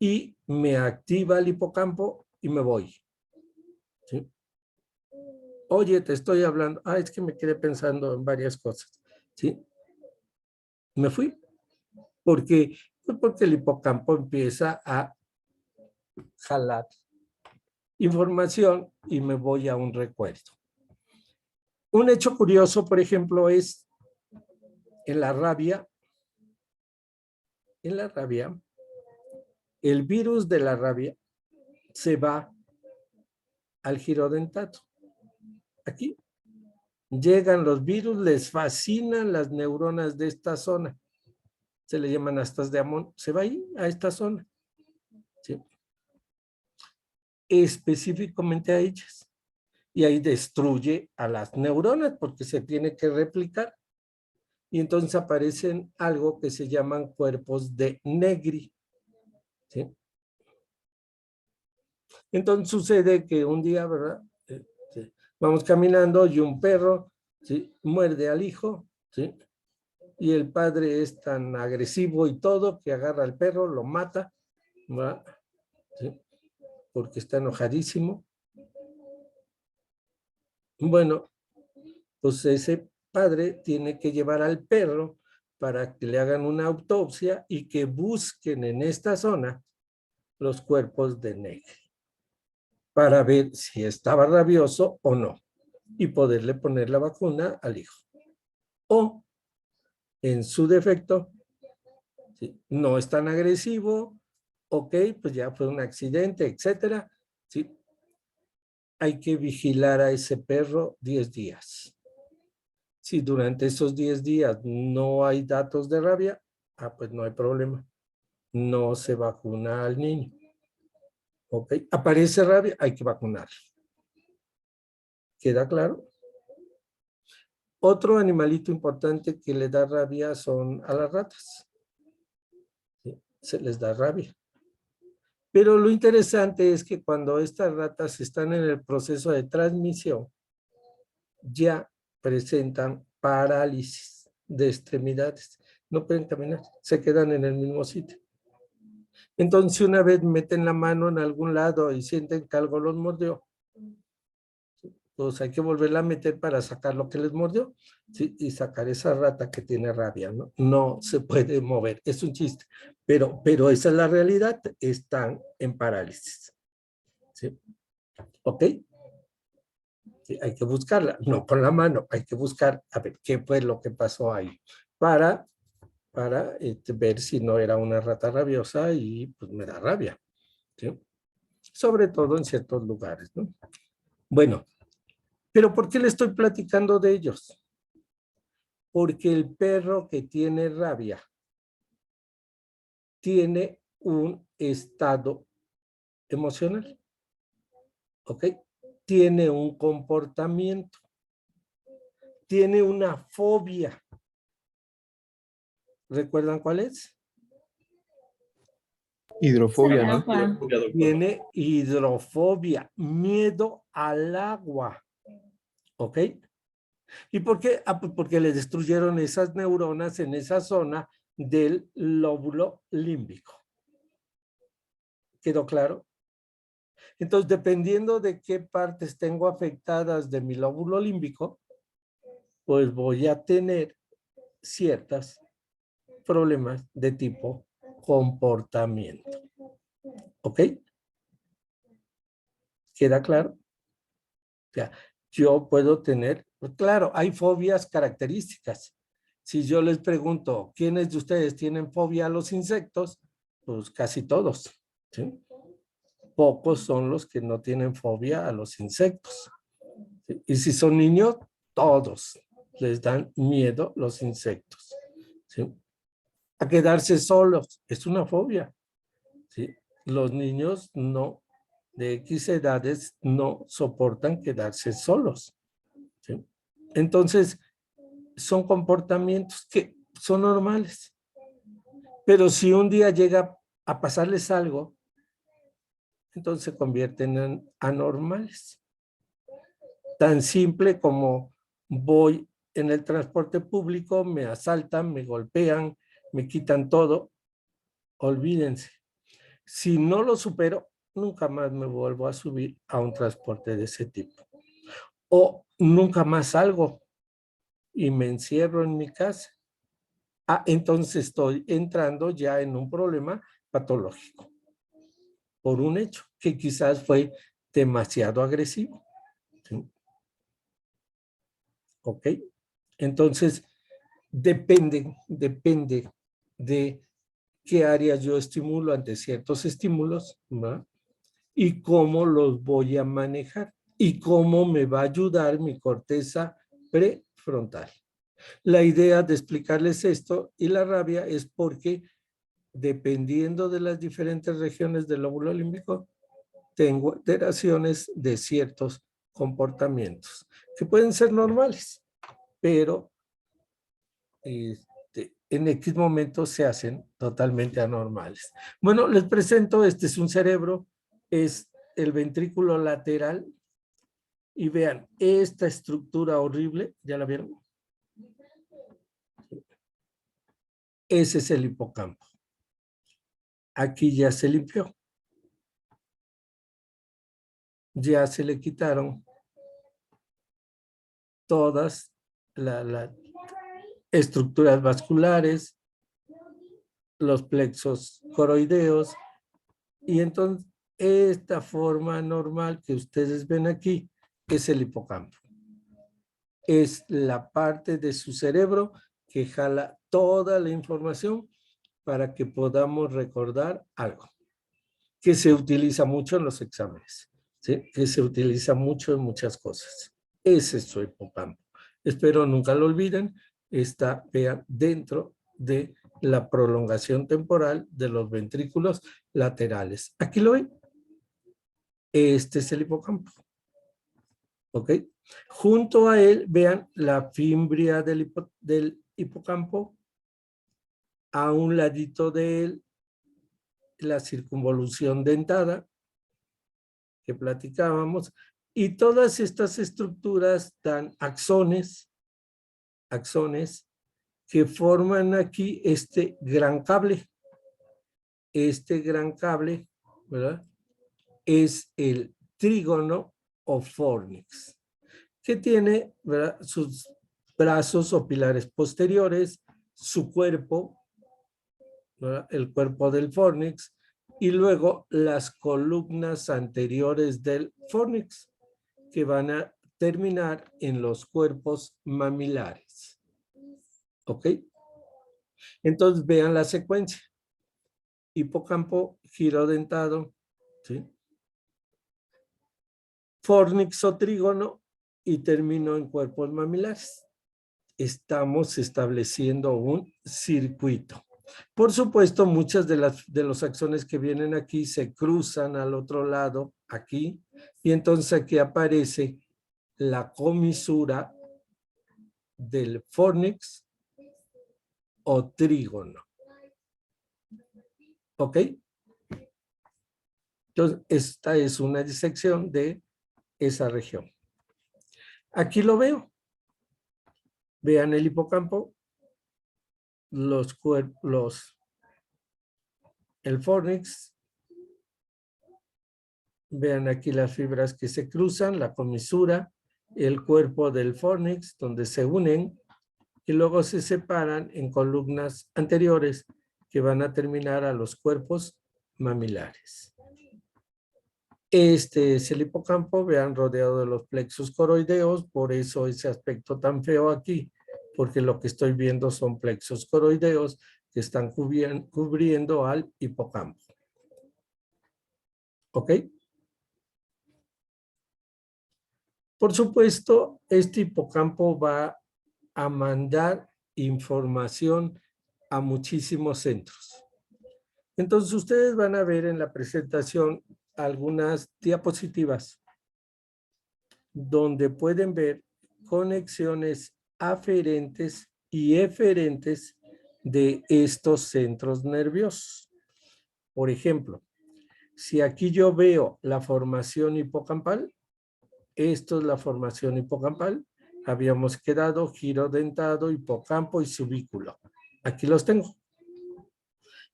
y me activa el hipocampo y me voy? ¿Sí? Oye, te estoy hablando. Es que me quedé pensando en varias cosas. ¿Sí? Me fui. ¿Por qué? Pues porque el hipocampo empieza a jalar información y me voy a un recuerdo. Un hecho curioso, por ejemplo, es en la rabia. En la rabia, el virus de la rabia se va al giro dentado. Aquí llegan los virus, les fascinan las neuronas de esta zona. Se le llaman astas de Amón. Se va ahí, a esta zona. ¿Sí? Específicamente a ellas. Y ahí destruye a las neuronas porque se tiene que replicar. Y entonces aparecen algo que se llaman cuerpos de Negri. ¿Sí? Entonces sucede que un día, ¿verdad? Vamos caminando y un perro, ¿sí?, muerde al hijo, ¿sí? Y el padre es tan agresivo y todo que agarra al perro, lo mata, ¿verdad? ¿Sí? Porque está enojadísimo. Bueno, pues ese padre tiene que llevar al perro para que le hagan una autopsia y que busquen en esta zona los cuerpos de Negri para ver si estaba rabioso o no y poderle poner la vacuna al hijo. O, en su defecto, ¿sí?, no es tan agresivo, ok, pues ya fue un accidente, etcétera, ¿sí? Hay que vigilar a ese perro 10 días. Si durante esos 10 días no hay datos de rabia, pues no hay problema. No se vacuna al niño. ¿Ok? Aparece rabia, hay que vacunarlo. ¿Queda claro? Otro animalito importante que le da rabia son a las ratas. ¿Sí? Se les da rabia. Pero lo interesante es que cuando estas ratas están en el proceso de transmisión, ya presentan parálisis de extremidades. No pueden caminar, se quedan en el mismo sitio. Entonces, una vez meten la mano en algún lado y sienten que algo los mordió, pues hay que volverla a meter para sacar lo que les mordió, ¿sí?, y sacar esa rata que tiene rabia, ¿no? No se puede mover, es un chiste, pero esa es la realidad, están en parálisis. ¿Sí? ¿Ok? Sí, hay que buscarla, no con la mano, hay que buscar a ver qué fue lo que pasó ahí para ver si no era una rata rabiosa y pues me da rabia, ¿sí? Sobre todo en ciertos lugares, ¿no? Bueno, pero ¿por qué le estoy platicando de ellos? Porque el perro que tiene rabia tiene un estado emocional, ¿ok? Tiene un comportamiento, tiene una fobia. ¿Recuerdan cuál es? Hidrofobia, ¿no? Agua. Tiene hidrofobia, miedo al agua. ¿Ok? ¿Y por qué? Ah, pues porque le destruyeron esas neuronas en esa zona del lóbulo límbico. ¿Quedó claro? Entonces, dependiendo de qué partes tengo afectadas de mi lóbulo límbico, pues voy a tener ciertos problemas de tipo comportamiento. ¿Ok? ¿Queda claro? O sea, yo puedo tener, pues claro, hay fobias características. Si yo les pregunto, ¿quiénes de ustedes tienen fobia a los insectos? Pues casi todos, ¿sí? Pocos son los que no tienen fobia a los insectos. ¿Sí? Y si son niños, todos les dan miedo los insectos. ¿Sí? A quedarse solos, es una fobia. ¿Sí? Los niños no, de X edades, no soportan quedarse solos. ¿Sí? Entonces, son comportamientos que son normales. Pero si un día llega a pasarles algo, entonces se convierten en anormales. Tan simple como voy en el transporte público, me asaltan, me golpean, me quitan todo. Olvídense. Si no lo supero, nunca más me vuelvo a subir a un transporte de ese tipo. O nunca más salgo y me encierro en mi casa. Ah, entonces estoy entrando ya en un problema patológico por un hecho que quizás fue demasiado agresivo. ¿Sí? ¿Ok? Entonces, depende de qué áreas yo estimulo ante ciertos estímulos, ¿no? Y cómo los voy a manejar y cómo me va a ayudar mi corteza prefrontal. La idea de explicarles esto y la rabia es porque dependiendo de las diferentes regiones del lóbulo límbico, tengo alteraciones de ciertos comportamientos que pueden ser normales, pero en X momentos se hacen totalmente anormales. Bueno, les presento, este es un cerebro, es el ventrículo lateral, y vean, esta estructura horrible, ¿ya la vieron? Ese es el hipocampo. Aquí ya se limpió. Ya se le quitaron todas las estructuras vasculares, los plexos coroideos, y entonces esta forma normal que ustedes ven aquí es el hipocampo. Es la parte de su cerebro que jala toda la información para que podamos recordar algo, que se utiliza mucho en los exámenes, ¿sí? Que se utiliza mucho en muchas cosas. Ese es su hipocampo. Espero nunca lo olviden. Está, vean, dentro de la prolongación temporal de los ventrículos laterales. Aquí lo ven. Este es el hipocampo. ¿Ok? Junto a él, vean la fimbria del hipocampo. A un ladito de él, la circunvolución dentada que platicábamos. Y todas estas estructuras dan axones que forman aquí este gran cable. Este gran cable, ¿verdad? Es el trígono o fornix, que tiene, ¿verdad?, sus brazos o pilares posteriores, su cuerpo, ¿verdad?, el cuerpo del fornix, y luego las columnas anteriores del fornix, que van a terminar en los cuerpos mamilares. ¿Ok? Entonces vean la secuencia. Hipocampo, girodentado, ¿sí? Fornix o trígono, y termino en cuerpos mamilares. Estamos estableciendo un circuito. Por supuesto, muchas de los axones que vienen aquí se cruzan al otro lado, aquí, y entonces aquí aparece la comisura del fornix o trígono. ¿Ok? Entonces, esta es una disección de esa región. Aquí lo veo. Vean el hipocampo, el fornix. Vean aquí las fibras que se cruzan, la comisura, el cuerpo del fornix, donde se unen y luego se separan en columnas anteriores que van a terminar a los cuerpos mamilares. Este es el hipocampo, vean, rodeado de los plexos coroideos, por eso ese aspecto tan feo aquí, porque lo que estoy viendo son plexos coroideos que están cubriendo al hipocampo. ¿Ok? Por supuesto, este hipocampo va a mandar información a muchísimos centros. Entonces, ustedes van a ver en la presentación algunas diapositivas donde pueden ver conexiones aferentes y eferentes de estos centros nerviosos. Por ejemplo, si aquí yo veo la formación hipocampal, esto es la formación hipocampal. Habíamos quedado giro dentado, hipocampo y subículo. Aquí los tengo.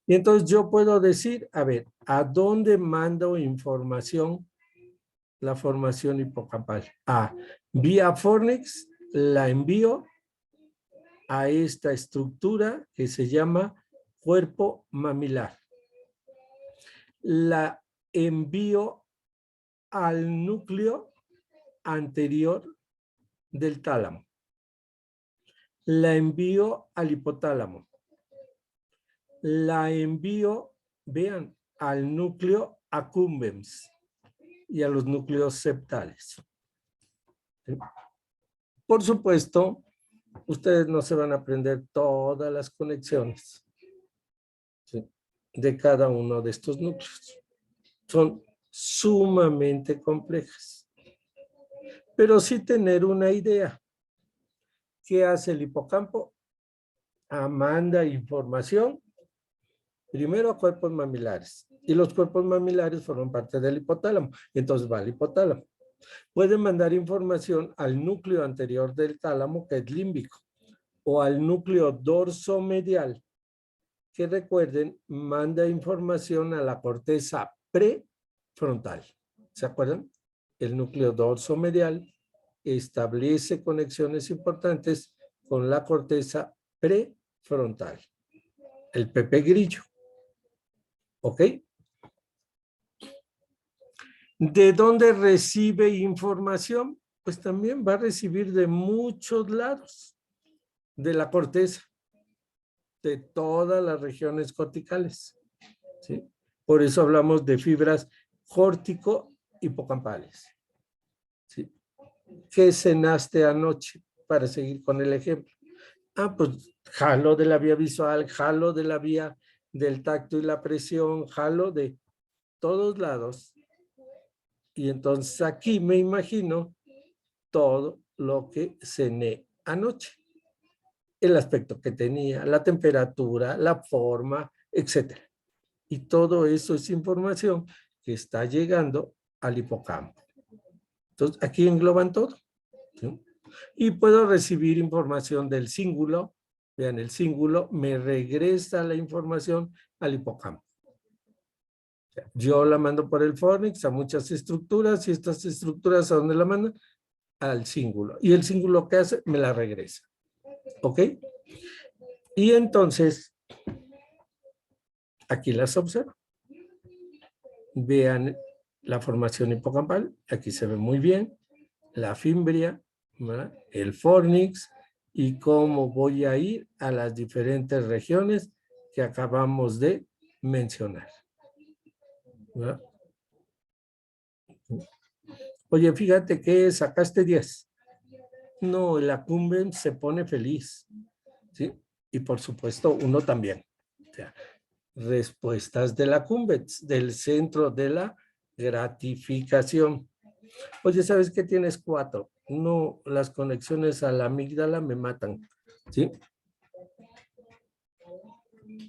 Y entonces yo puedo decir, a ver, ¿a dónde mando información la formación hipocampal? Vía fornix la envío a esta estructura que se llama cuerpo mamilar. La envío al núcleo anterior del tálamo. La envío al hipotálamo. La envío, vean, al núcleo accumbens y a los núcleos septales. ¿Sí? Por supuesto, ustedes no se van a aprender todas las conexiones, ¿sí?, de cada uno de estos núcleos. Son sumamente complejas. Pero sí tener una idea. ¿Qué hace el hipocampo? Manda información primero a cuerpos mamilares. Y los cuerpos mamilares forman parte del hipotálamo. Entonces va al hipotálamo. Puede mandar información al núcleo anterior del tálamo, que es límbico, o al núcleo dorsomedial, que recuerden, manda información a la corteza prefrontal. ¿Se acuerdan? El núcleo dorsomedial establece conexiones importantes con la corteza prefrontal, el Pepe Grillo. ¿Ok? ¿De dónde recibe información? Pues también va a recibir de muchos lados, de la corteza, de todas las regiones corticales, ¿sí? Por eso hablamos de fibras córtico-hipocampales, ¿sí? ¿Qué cenaste anoche? Para seguir con el ejemplo. Pues jalo de la vía visual, jalo de la vía del tacto y la presión, jalo de todos lados. Y entonces aquí me imagino todo lo que cené anoche. El aspecto que tenía, la temperatura, la forma, etc. Y todo eso es información que está llegando al hipocampo. Entonces, aquí engloban todo, ¿sí? Y puedo recibir información del cíngulo. Vean, el cíngulo me regresa la información al hipocampo. Yo la mando por el fornix a muchas estructuras y estas estructuras, ¿a dónde la mandan? Al cíngulo. Y el cíngulo, ¿qué hace? Me la regresa. ¿Ok? Y entonces, aquí las observo. Vean la formación hipocampal. Aquí se ve muy bien. La fimbria, ¿verdad?, el fornix, y cómo voy a ir a las diferentes regiones que acabamos de mencionar, ¿verdad? Oye, fíjate que sacaste 10. No, el accumbens se pone feliz, ¿sí? Y por supuesto, uno también. O sea, respuestas del accumbens, del centro de la gratificación. Oye, ¿sabes qué? Tienes 4. No, las conexiones a la amígdala me matan, ¿sí?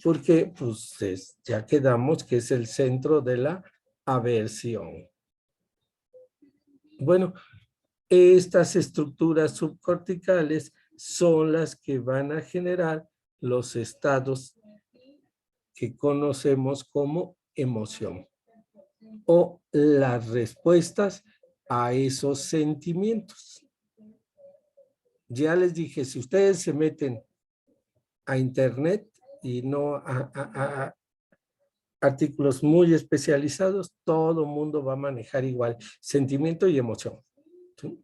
Porque, pues, ya quedamos que es el centro de la aversión. Bueno, estas estructuras subcorticales son las que van a generar los estados que conocemos como emoción o las respuestas a esos sentimientos. Ya les dije, si ustedes se meten a internet y no a artículos muy especializados, todo el mundo va a manejar igual sentimiento y emoción. ¿Sí?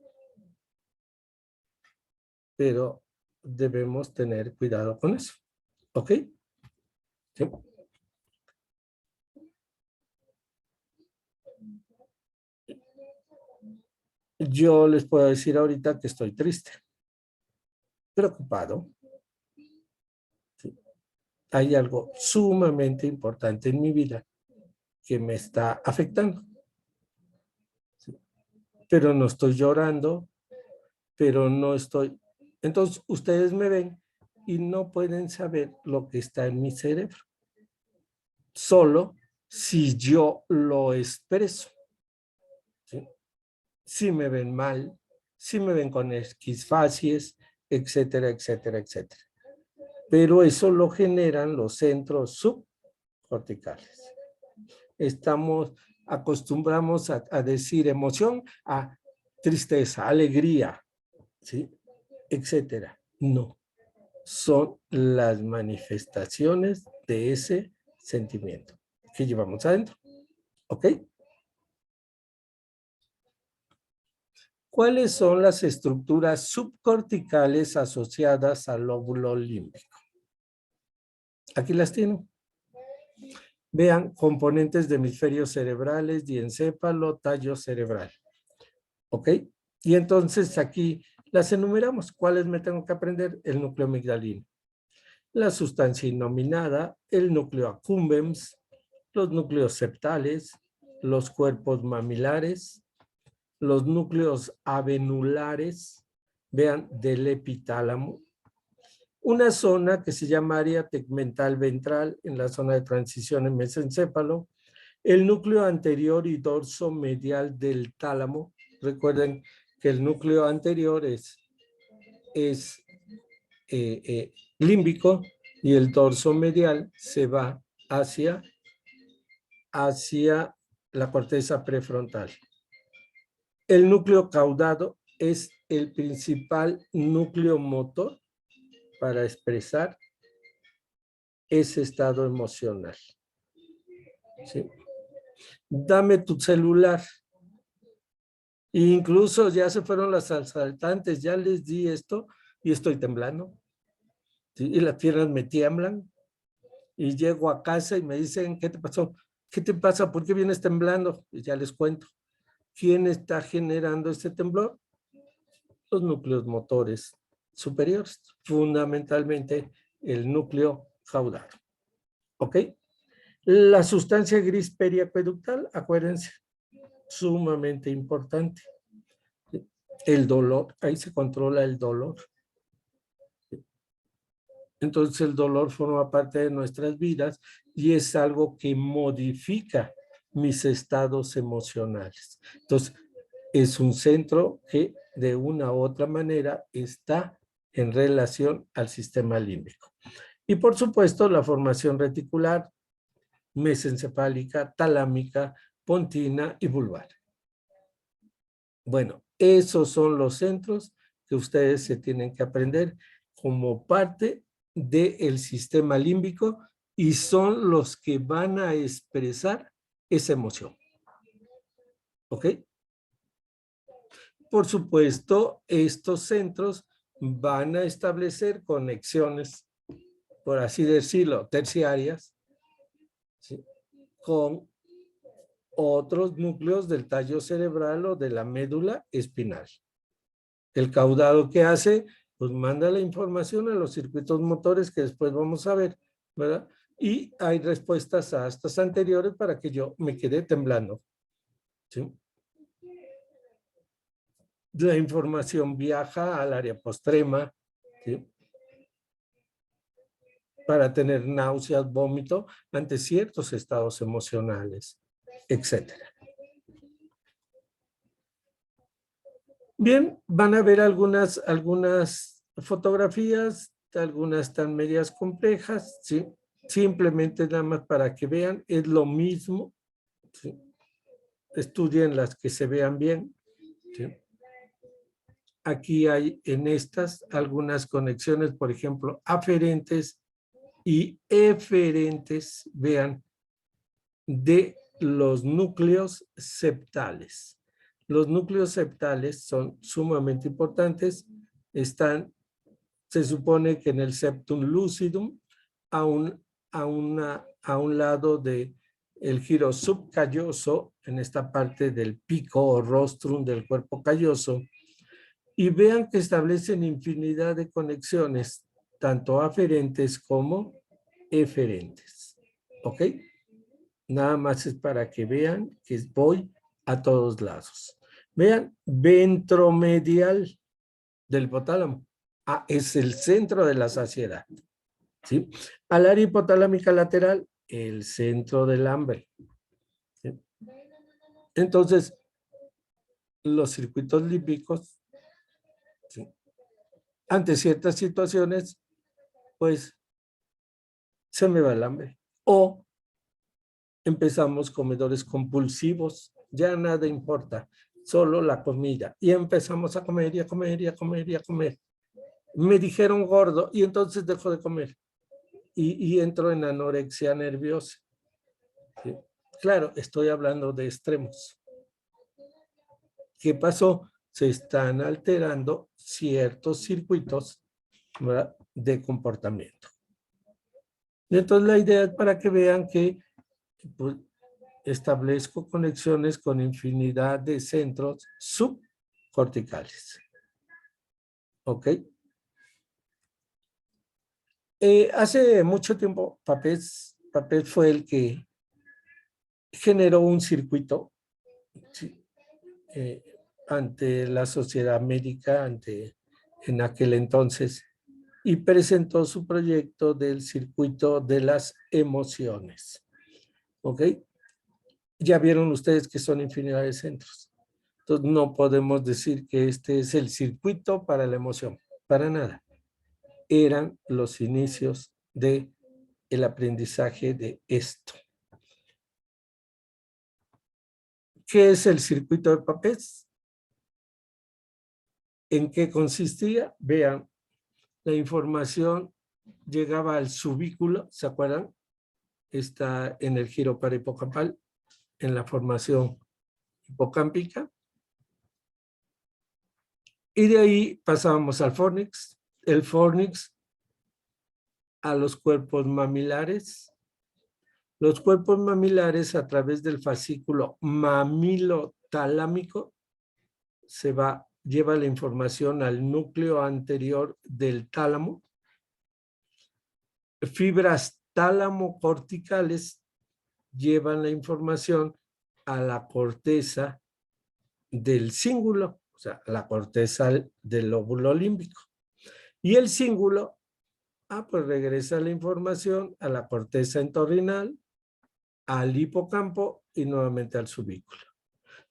Pero debemos tener cuidado con eso. ¿Ok? ¿Sí? Yo les puedo decir ahorita que estoy triste, preocupado. ¿Sí? Hay algo sumamente importante en mi vida que me está afectando. ¿Sí? Pero no estoy llorando, pero no estoy... Entonces, ustedes me ven y no pueden saber lo que está en mi cerebro. Solo si yo lo expreso. ¿Sí? Si me ven mal, si me ven con esquisfacies, etcétera, etcétera, etcétera. Pero eso lo generan los centros subcorticales. Acostumbramos a decir emoción a tristeza, alegría, ¿sí? Etcétera. No, son las manifestaciones de ese sentimiento que llevamos adentro. ¿Ok? ¿Cuáles son las estructuras subcorticales asociadas al lóbulo límbico? Aquí las tienen. Vean, componentes de hemisferios cerebrales, diencéfalo, tallo cerebral. ¿Ok? Y entonces aquí las enumeramos. ¿Cuáles me tengo que aprender? El núcleo amigdalino, la sustancia innominada, el núcleo accumbens, los núcleos septales, los cuerpos mamilares, los núcleos avenulares, vean, del epitálamo, una zona que se llama área tegmental ventral en la zona de transición en mesencéfalo, el núcleo anterior y dorso medial del tálamo. Recuerden que el núcleo anterior es límbico y el dorso medial se va hacia la corteza prefrontal. El núcleo caudado es el principal núcleo motor para expresar ese estado emocional. ¿Sí? Dame tu celular. Incluso ya se fueron los asaltantes, ya les di esto y estoy temblando. ¿Sí? Y las piernas me tiemblan. Y llego a casa y me dicen, ¿qué te pasó? ¿Qué te pasa? ¿Por qué vienes temblando? Y ya les cuento. ¿Quién está generando este temblor? Los núcleos motores superiores, fundamentalmente el núcleo caudal. ¿Ok? La sustancia gris periacueductal, acuérdense, sumamente importante. El dolor, ahí se controla el dolor. Entonces el dolor forma parte de nuestras vidas y es algo que modifica mis estados emocionales. Entonces es un centro que de una u otra manera está en relación al sistema límbico. Y por supuesto la formación reticular, mesencefálica, talámica, pontina y vulvar. Bueno, esos son los centros que ustedes se tienen que aprender como parte del sistema límbico y son los que van a expresar esa emoción. ¿Ok? Por supuesto, estos centros van a establecer conexiones, por así decirlo, terciarias, ¿sí? Con otros núcleos del tallo cerebral o de la médula espinal. El caudado que hace, pues manda la información a los circuitos motores que después vamos a ver, ¿verdad? Y hay respuestas a estas anteriores para que yo me quede temblando. ¿Sí? La información viaja al área postrema, ¿sí? Para tener náuseas, vómito ante ciertos estados emocionales, etcétera. Bien, van a ver algunas fotografías, algunas tan medias complejas, ¿sí? Simplemente nada más para que vean, es lo mismo, ¿sí? Estudien las que se vean bien, ¿sí? Aquí hay en estas algunas conexiones, por ejemplo, aferentes y eferentes, vean, de los núcleos septales. Los núcleos septales son sumamente importantes, se supone que en el septum lucidum, a un lado de el giro subcalloso, en esta parte del pico o rostrum del cuerpo calloso, y vean que establecen infinidad de conexiones, tanto aferentes como eferentes. ¿Ok? Nada más es para que vean que voy a todos lados. Vean, ventromedial del hipotálamo. Ah, es el centro de la saciedad. ¿Sí? Al área hipotalámica lateral, el centro del hambre. ¿Sí? Entonces, los circuitos límbicos, ¿sí? Ante ciertas situaciones, pues, se me va el hambre. O empezamos comedores compulsivos, ya nada importa, solo la comida. Y empezamos a comer y a comer y a comer y a comer. Me dijeron gordo y entonces dejo de comer. Y entro en anorexia nerviosa. ¿Sí? Claro, estoy hablando de extremos. ¿Qué pasó? Se están alterando ciertos circuitos, ¿verdad?, de comportamiento. Y entonces la idea es para que vean que pues, establezco conexiones con infinidad de centros subcorticales. ¿Ok? Hace mucho tiempo, Papez fue el que generó un circuito, ¿sí?, ante la sociedad médica, en aquel entonces, y presentó su proyecto del circuito de las emociones. ¿Ok? Ya vieron ustedes que son infinidad de centros. Entonces no podemos decir que este es el circuito para la emoción, para nada. Eran los inicios del aprendizaje de esto. ¿Qué es el circuito de Papez? ¿En qué consistía? Vean, la información llegaba al subículo, ¿se acuerdan? Está en el giro parahipocampal, en la formación hipocámpica. Y de ahí pasábamos al fornix, el fornix a los cuerpos mamilares. Los cuerpos mamilares a través del fascículo mamilotalámico lleva la información al núcleo anterior del tálamo. Fibras tálamo-corticales llevan la información a la corteza del cíngulo, o sea, a la corteza del lóbulo límbico. Y el cíngulo, pues regresa la información a la corteza entorrinal, al hipocampo y nuevamente al subículo.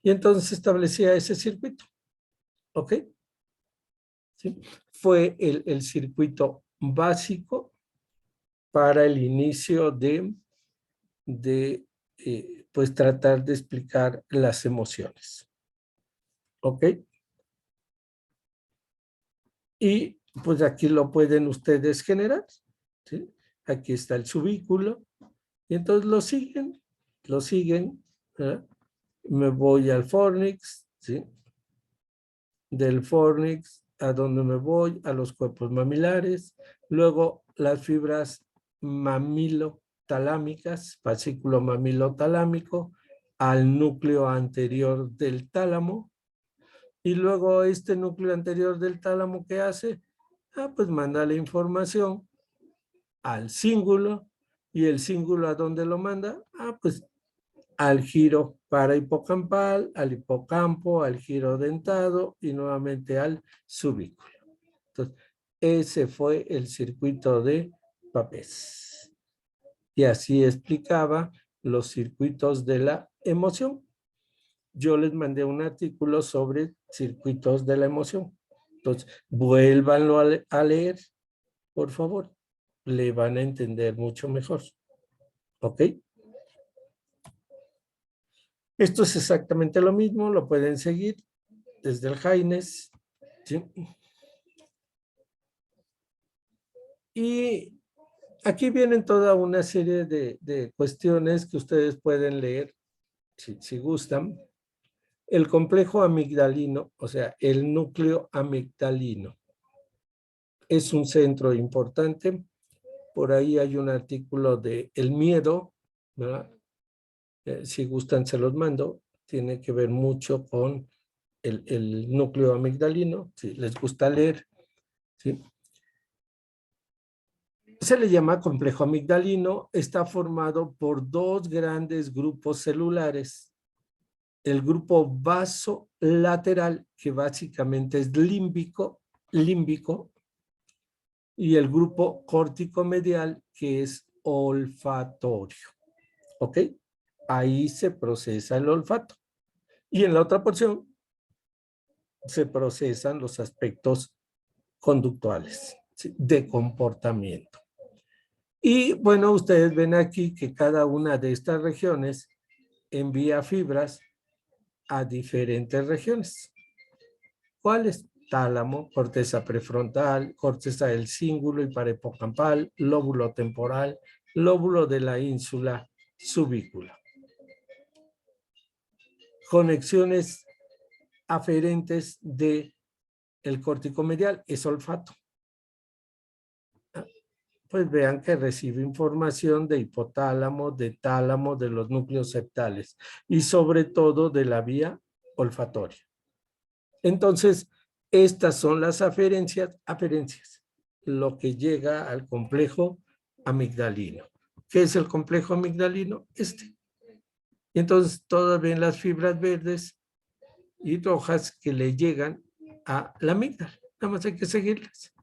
Y entonces se establecía ese circuito. ¿Ok? ¿Sí? Fue el circuito básico para el inicio de pues tratar de explicar las emociones. ¿Ok? Y pues aquí lo pueden ustedes generar. ¿Sí? Aquí está el subículo. Y entonces lo siguen. ¿Eh? Me voy al fornix, ¿sí? Del fornix, ¿a dónde me voy? A los cuerpos mamilares. Luego las fibras mamilotalámicas, fascículo mamilotalámico, al núcleo anterior del tálamo. Y luego este núcleo anterior del tálamo, ¿qué hace? Pues manda la información al cíngulo. ¿Y el cíngulo a dónde lo manda? Pues al giro parahipocampal, al hipocampo, al giro dentado y nuevamente al subículo. Entonces, ese fue el circuito de Papez. Y así explicaba los circuitos de la emoción. Yo les mandé un artículo sobre circuitos de la emoción. Entonces, vuélvanlo a leer, por favor. Le van a entender mucho mejor. ¿Ok? Esto es exactamente lo mismo, lo pueden seguir desde el Haynes, ¿sí? Y aquí vienen toda una serie de cuestiones que ustedes pueden leer, si gustan. El complejo amigdalino, o sea, el núcleo amigdalino, es un centro importante. Por ahí hay un artículo de el miedo, ¿verdad? Si gustan se los mando. Tiene que ver mucho con el núcleo amigdalino, si les gusta leer, ¿sí? Se le llama complejo amigdalino, está formado por dos grandes grupos celulares. El grupo basolateral, que básicamente es límbico, y el grupo córtico-medial, que es olfatorio. ¿Ok? Ahí se procesa el olfato. Y en la otra porción se procesan los aspectos conductuales, ¿sí? De comportamiento. Y bueno, ustedes ven aquí que cada una de estas regiones envía fibras a diferentes regiones. ¿Cuáles? Tálamo, corteza prefrontal, corteza del cíngulo y parahipocampal, lóbulo temporal, lóbulo de la ínsula subícula. Conexiones aferentes de el córtico medial es olfato. Pues vean que recibe información de hipotálamo, de tálamo, de los núcleos septales y sobre todo de la vía olfatoria. Entonces, estas son las aferencias, lo que llega al complejo amigdalino. ¿Qué es el complejo amigdalino? Este. Entonces, todas ven las fibras verdes y rojas que le llegan a la amígdala. Nada más hay que seguirlas,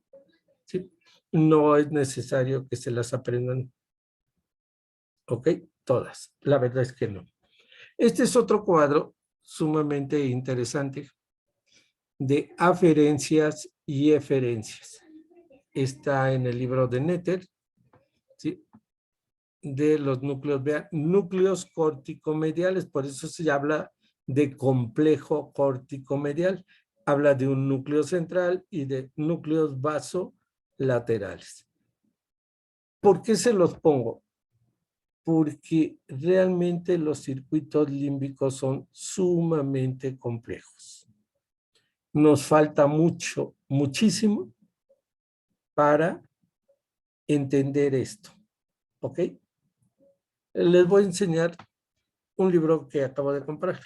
¿sí? No es necesario que se las aprendan. ¿Ok? Todas. La verdad es que no. Este es otro cuadro sumamente interesante de aferencias y eferencias. Está en el libro de Netter, ¿sí? De los núcleos, vean, núcleos córtico-mediales, por eso se habla de complejo córtico-medial. Habla de un núcleo central y de núcleos vasolaterales. ¿Por qué se los pongo? Porque realmente los circuitos límbicos son sumamente complejos. Nos falta mucho, muchísimo para entender esto, ¿ok? Les voy a enseñar un libro que acabo de comprar.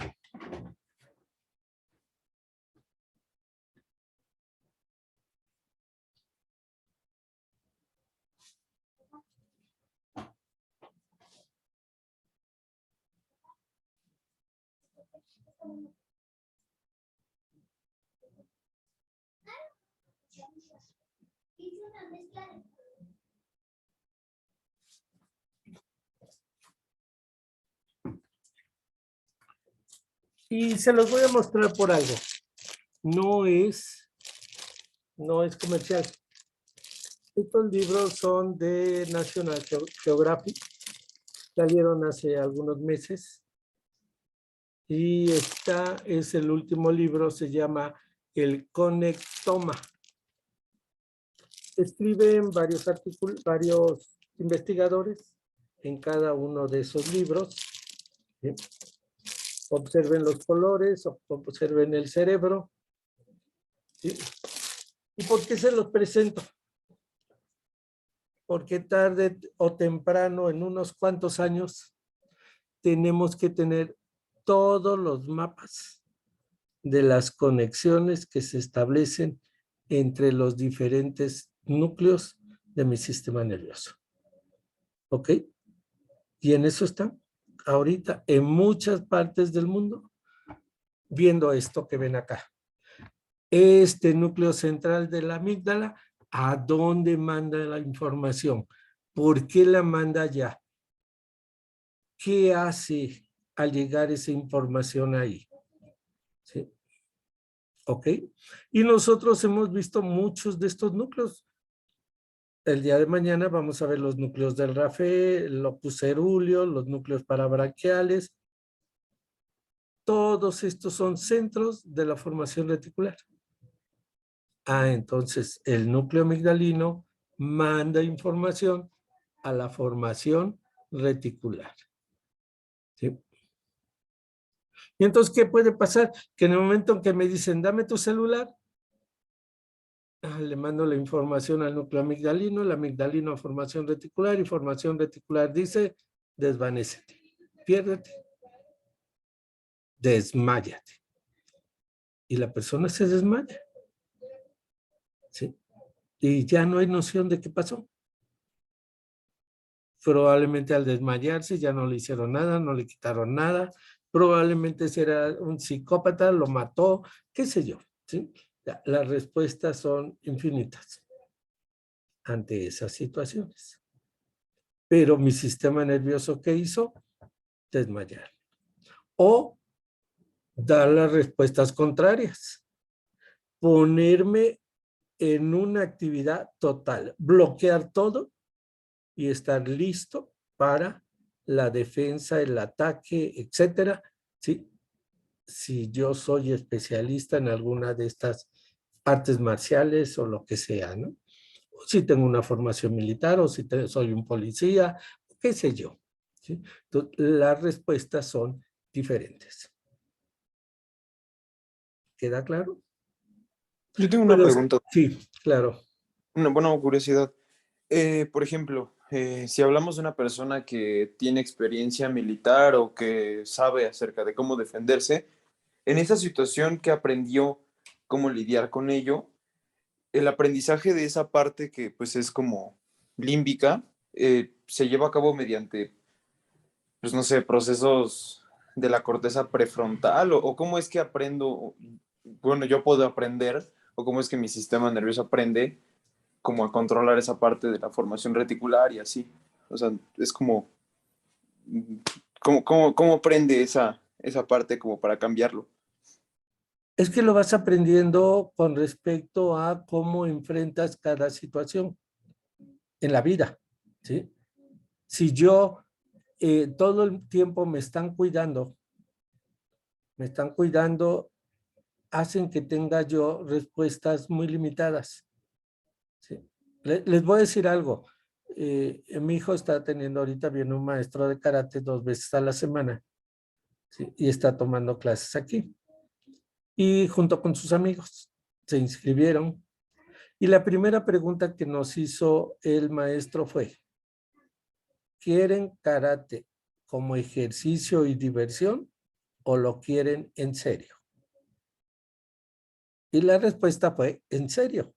Y se los voy a mostrar por algo. No es comercial. Estos libros son de National Geographic. Salieron hace algunos meses. Y esta es el último libro, se llama El Conectoma. Escriben varios artículos, varios investigadores en cada uno de esos libros. ¿Sí? Observen los colores, observen el cerebro. ¿Sí? ¿Y por qué se los presento? Porque tarde o temprano, en unos cuantos años, tenemos que tener todos los mapas de las conexiones que se establecen entre los diferentes núcleos de mi sistema nervioso. ¿Ok? Y en eso está ahorita en muchas partes del mundo viendo esto que ven acá. Este núcleo central de la amígdala, ¿a dónde manda la información? ¿Por qué la manda allá? ¿qué hace al llegar esa información ahí? ¿Sí? ¿Ok? Y nosotros hemos visto muchos de estos núcleos. El día de mañana vamos a ver los núcleos del RAFE, el locus cerúleo, los núcleos parabraquiales. Todos estos son centros de la formación reticular. Entonces el núcleo amigdalino manda información a la formación reticular. ¿Sí? Y entonces, ¿qué puede pasar? Que en el momento en que me dicen, dame tu celular, le mando la información al núcleo amigdalino, el amigdalino a formación reticular, y formación reticular dice, desvanécete, piérdete, desmáyate. Y la persona se desmaya. ¿Sí? Y ya no hay noción de qué pasó. Probablemente al desmayarse ya no le hicieron nada, no le quitaron nada, probablemente será un psicópata, lo mató, qué sé yo. ¿Sí? Las respuestas son infinitas ante esas situaciones. Pero mi sistema nervioso, ¿qué hizo? Desmayar. O dar las respuestas contrarias. Ponerme en una actividad total, bloquear todo y estar listo para la defensa, el ataque, etcétera. ¿Sí? Si yo soy especialista en alguna de estas artes marciales o lo que sea, ¿no? O si tengo una formación militar o si soy un policía, qué sé yo. ¿Sí? Entonces, las respuestas son diferentes. ¿Queda claro? Yo tengo una Pero pregunta, sí, claro. una buena curiosidad. Por ejemplo, si hablamos de una persona que tiene experiencia militar o que sabe acerca de cómo defenderse, en esa situación que aprendió cómo lidiar con ello, el aprendizaje de esa parte que pues es como límbica, se lleva a cabo mediante, pues no sé, procesos de la corteza prefrontal o cómo es que aprendo, bueno, yo puedo aprender o cómo es que mi sistema nervioso aprende como a controlar esa parte de la formación reticular y así. O sea, es como, ¿cómo aprende esa parte como para cambiarlo? Es que lo vas aprendiendo con respecto a cómo enfrentas cada situación en la vida, ¿sí? Si yo todo el tiempo me están cuidando, hacen que tenga yo respuestas muy limitadas. ¿Sí? Les voy a decir algo. Mi hijo está teniendo ahorita bien un maestro de karate 2 veces a la semana, ¿sí? Y está tomando clases aquí. Y junto con sus amigos se inscribieron. Y la primera pregunta que nos hizo el maestro fue, ¿quieren karate como ejercicio y diversión o lo quieren en serio? Y la respuesta fue, en serio.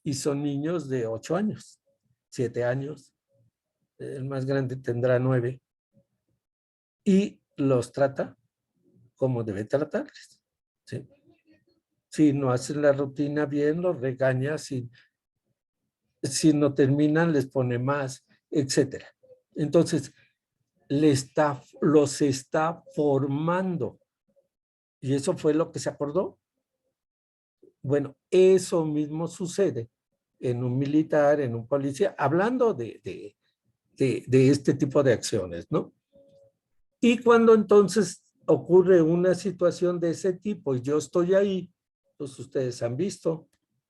Y son niños de 8 años, 7 años, el más grande tendrá 9, y los trata como debe tratarles. ¿Sí? Si no hacen la rutina bien, los regaña, si no terminan, les pone más, etcétera. Entonces, los está formando. Y eso fue lo que se acordó. Bueno, eso mismo sucede en un militar, en un policía, hablando de este tipo de acciones, ¿no? Y cuando entonces ocurre una situación de ese tipo y yo estoy ahí, pues ustedes han visto,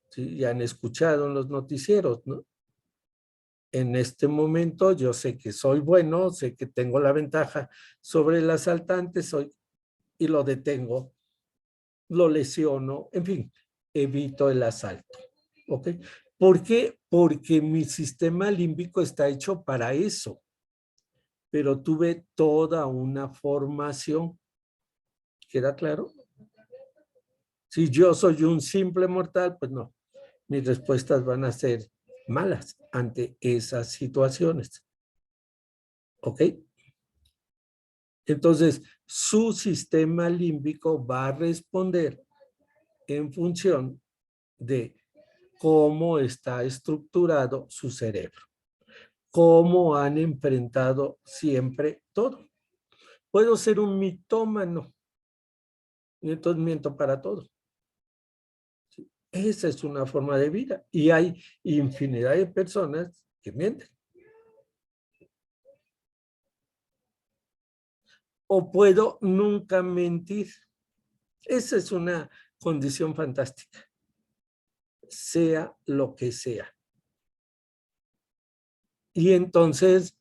¿sí? Y han escuchado en los noticieros, ¿no? En este momento yo sé que soy bueno, sé que tengo la ventaja sobre el asaltante, y lo detengo, lo lesiono, en fin, evito el asalto. ¿Ok? ¿Por qué? Porque mi sistema límbico está hecho para eso, pero tuve toda una formación. ¿Queda claro? Si yo soy un simple mortal, pues no, mis respuestas van a ser malas ante esas situaciones. ¿Ok? Entonces, su sistema límbico va a responder en función de cómo está estructurado su cerebro, cómo han enfrentado siempre todo. Puedo ser un mitómano. Y entonces miento para todo. ¿Sí? Esa es una forma de vida. Y hay infinidad de personas que mienten. O puedo nunca mentir. Esa es una condición fantástica. Sea lo que sea. Y entonces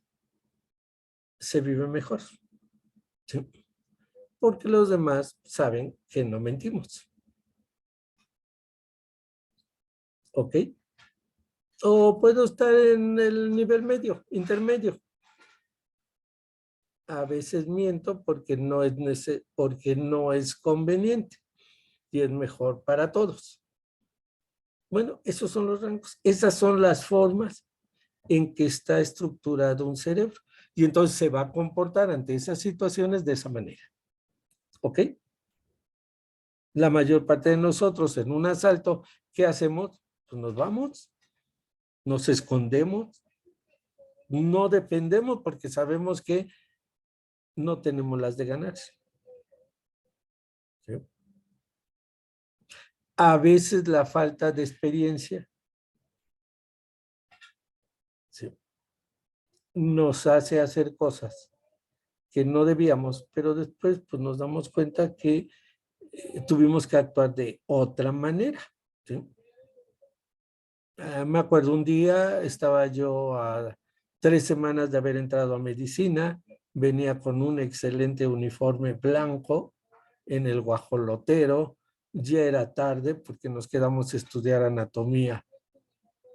se vive mejor. ¿Sí? Porque los demás saben que no mentimos. ¿Ok? O puedo estar en el nivel medio, intermedio. A veces miento porque no es conveniente y es mejor para todos. Bueno, esos son los rangos. Esas son las formas en que está estructurado un cerebro. Y entonces se va a comportar ante esas situaciones de esa manera. ¿Ok? La mayor parte de nosotros en un asalto, ¿qué hacemos? Pues nos vamos, nos escondemos, no dependemos porque sabemos que no tenemos las de ganar. ¿Sí? A veces la falta de experiencia, ¿sí?, nos hace hacer cosas que no debíamos, pero después pues, nos damos cuenta que tuvimos que actuar de otra manera. ¿Sí? Me acuerdo un día, estaba yo a 3 semanas de haber entrado a medicina, venía con un excelente uniforme blanco en el guajolotero, ya era tarde porque nos quedamos a estudiar anatomía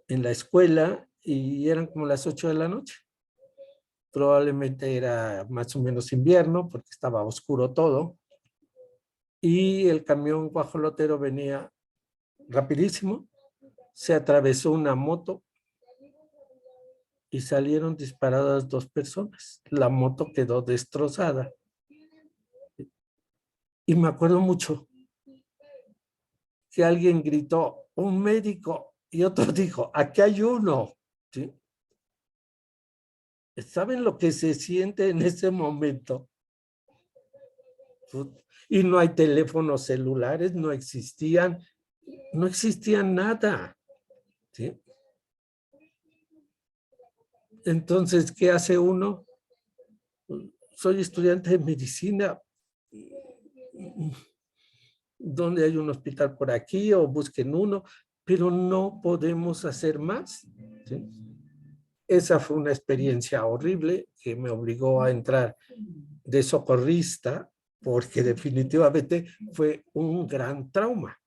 en la escuela y eran como las 8 de la noche. Probablemente era más o menos invierno porque estaba oscuro todo y el camión guajolotero venía rapidísimo, se atravesó una moto y salieron disparadas 2 personas. La moto quedó destrozada. Y me acuerdo mucho que alguien gritó, un médico, y otro dijo, aquí hay uno. ¿Sí? ¿Saben lo que se siente en ese momento? Y no hay teléfonos celulares, no existía nada. ¿Sí? Entonces, ¿qué hace uno? Soy estudiante de medicina. ¿Dónde hay un hospital por aquí? O busquen uno, pero no podemos hacer más. ¿Sí? Esa fue una experiencia horrible que me obligó a entrar de socorrista, porque definitivamente fue un gran trauma.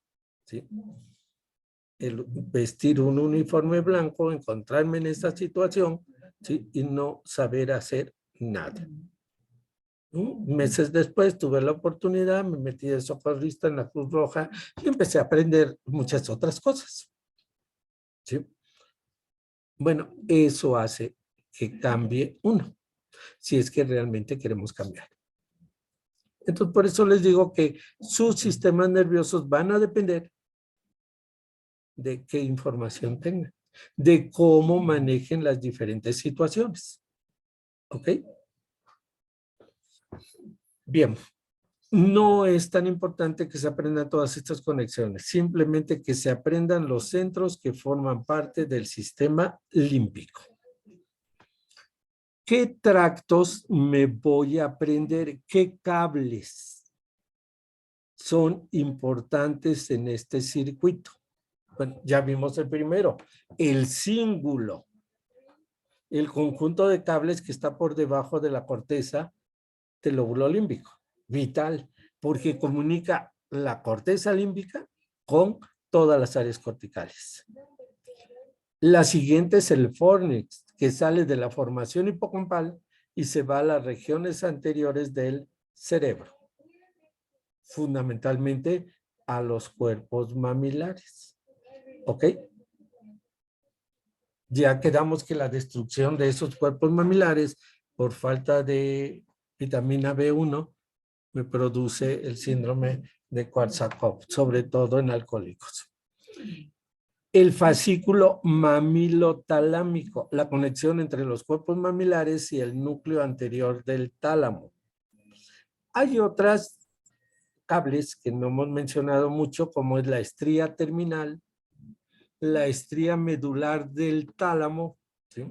¿Sí? El vestir un uniforme blanco, encontrarme en esta situación, ¿sí?, y no saber hacer nada. Meses después tuve la oportunidad, me metí de socorrista en la Cruz Roja y empecé a aprender muchas otras cosas. ¿Sí? Bueno, eso hace que cambie uno, si es que realmente queremos cambiar. Entonces, por eso les digo que sus sistemas nerviosos van a depender de qué información tengan, de cómo manejen las diferentes situaciones. ¿Ok? Bien. No es tan importante que se aprendan todas estas conexiones, simplemente que se aprendan los centros que forman parte del sistema límbico. ¿Qué tractos me voy a aprender? ¿Qué cables son importantes en este circuito? Bueno, ya vimos el primero, el cíngulo, el conjunto de cables que está por debajo de la corteza del lóbulo límbico, vital, porque comunica la corteza límbica con todas las áreas corticales. La siguiente es el fórnix, que sale de la formación hipocampal y se va a las regiones anteriores del cerebro, fundamentalmente a los cuerpos mamilares. ¿Ok? Ya quedamos que la destrucción de esos cuerpos mamilares por falta de vitamina B1 me produce el síndrome de Korsakoff, sobre todo en alcohólicos. El fascículo mamilotalámico, la conexión entre los cuerpos mamilares y el núcleo anterior del tálamo. Hay otras cables que no hemos mencionado mucho, como es la estría terminal, la estría medular del tálamo, ¿sí?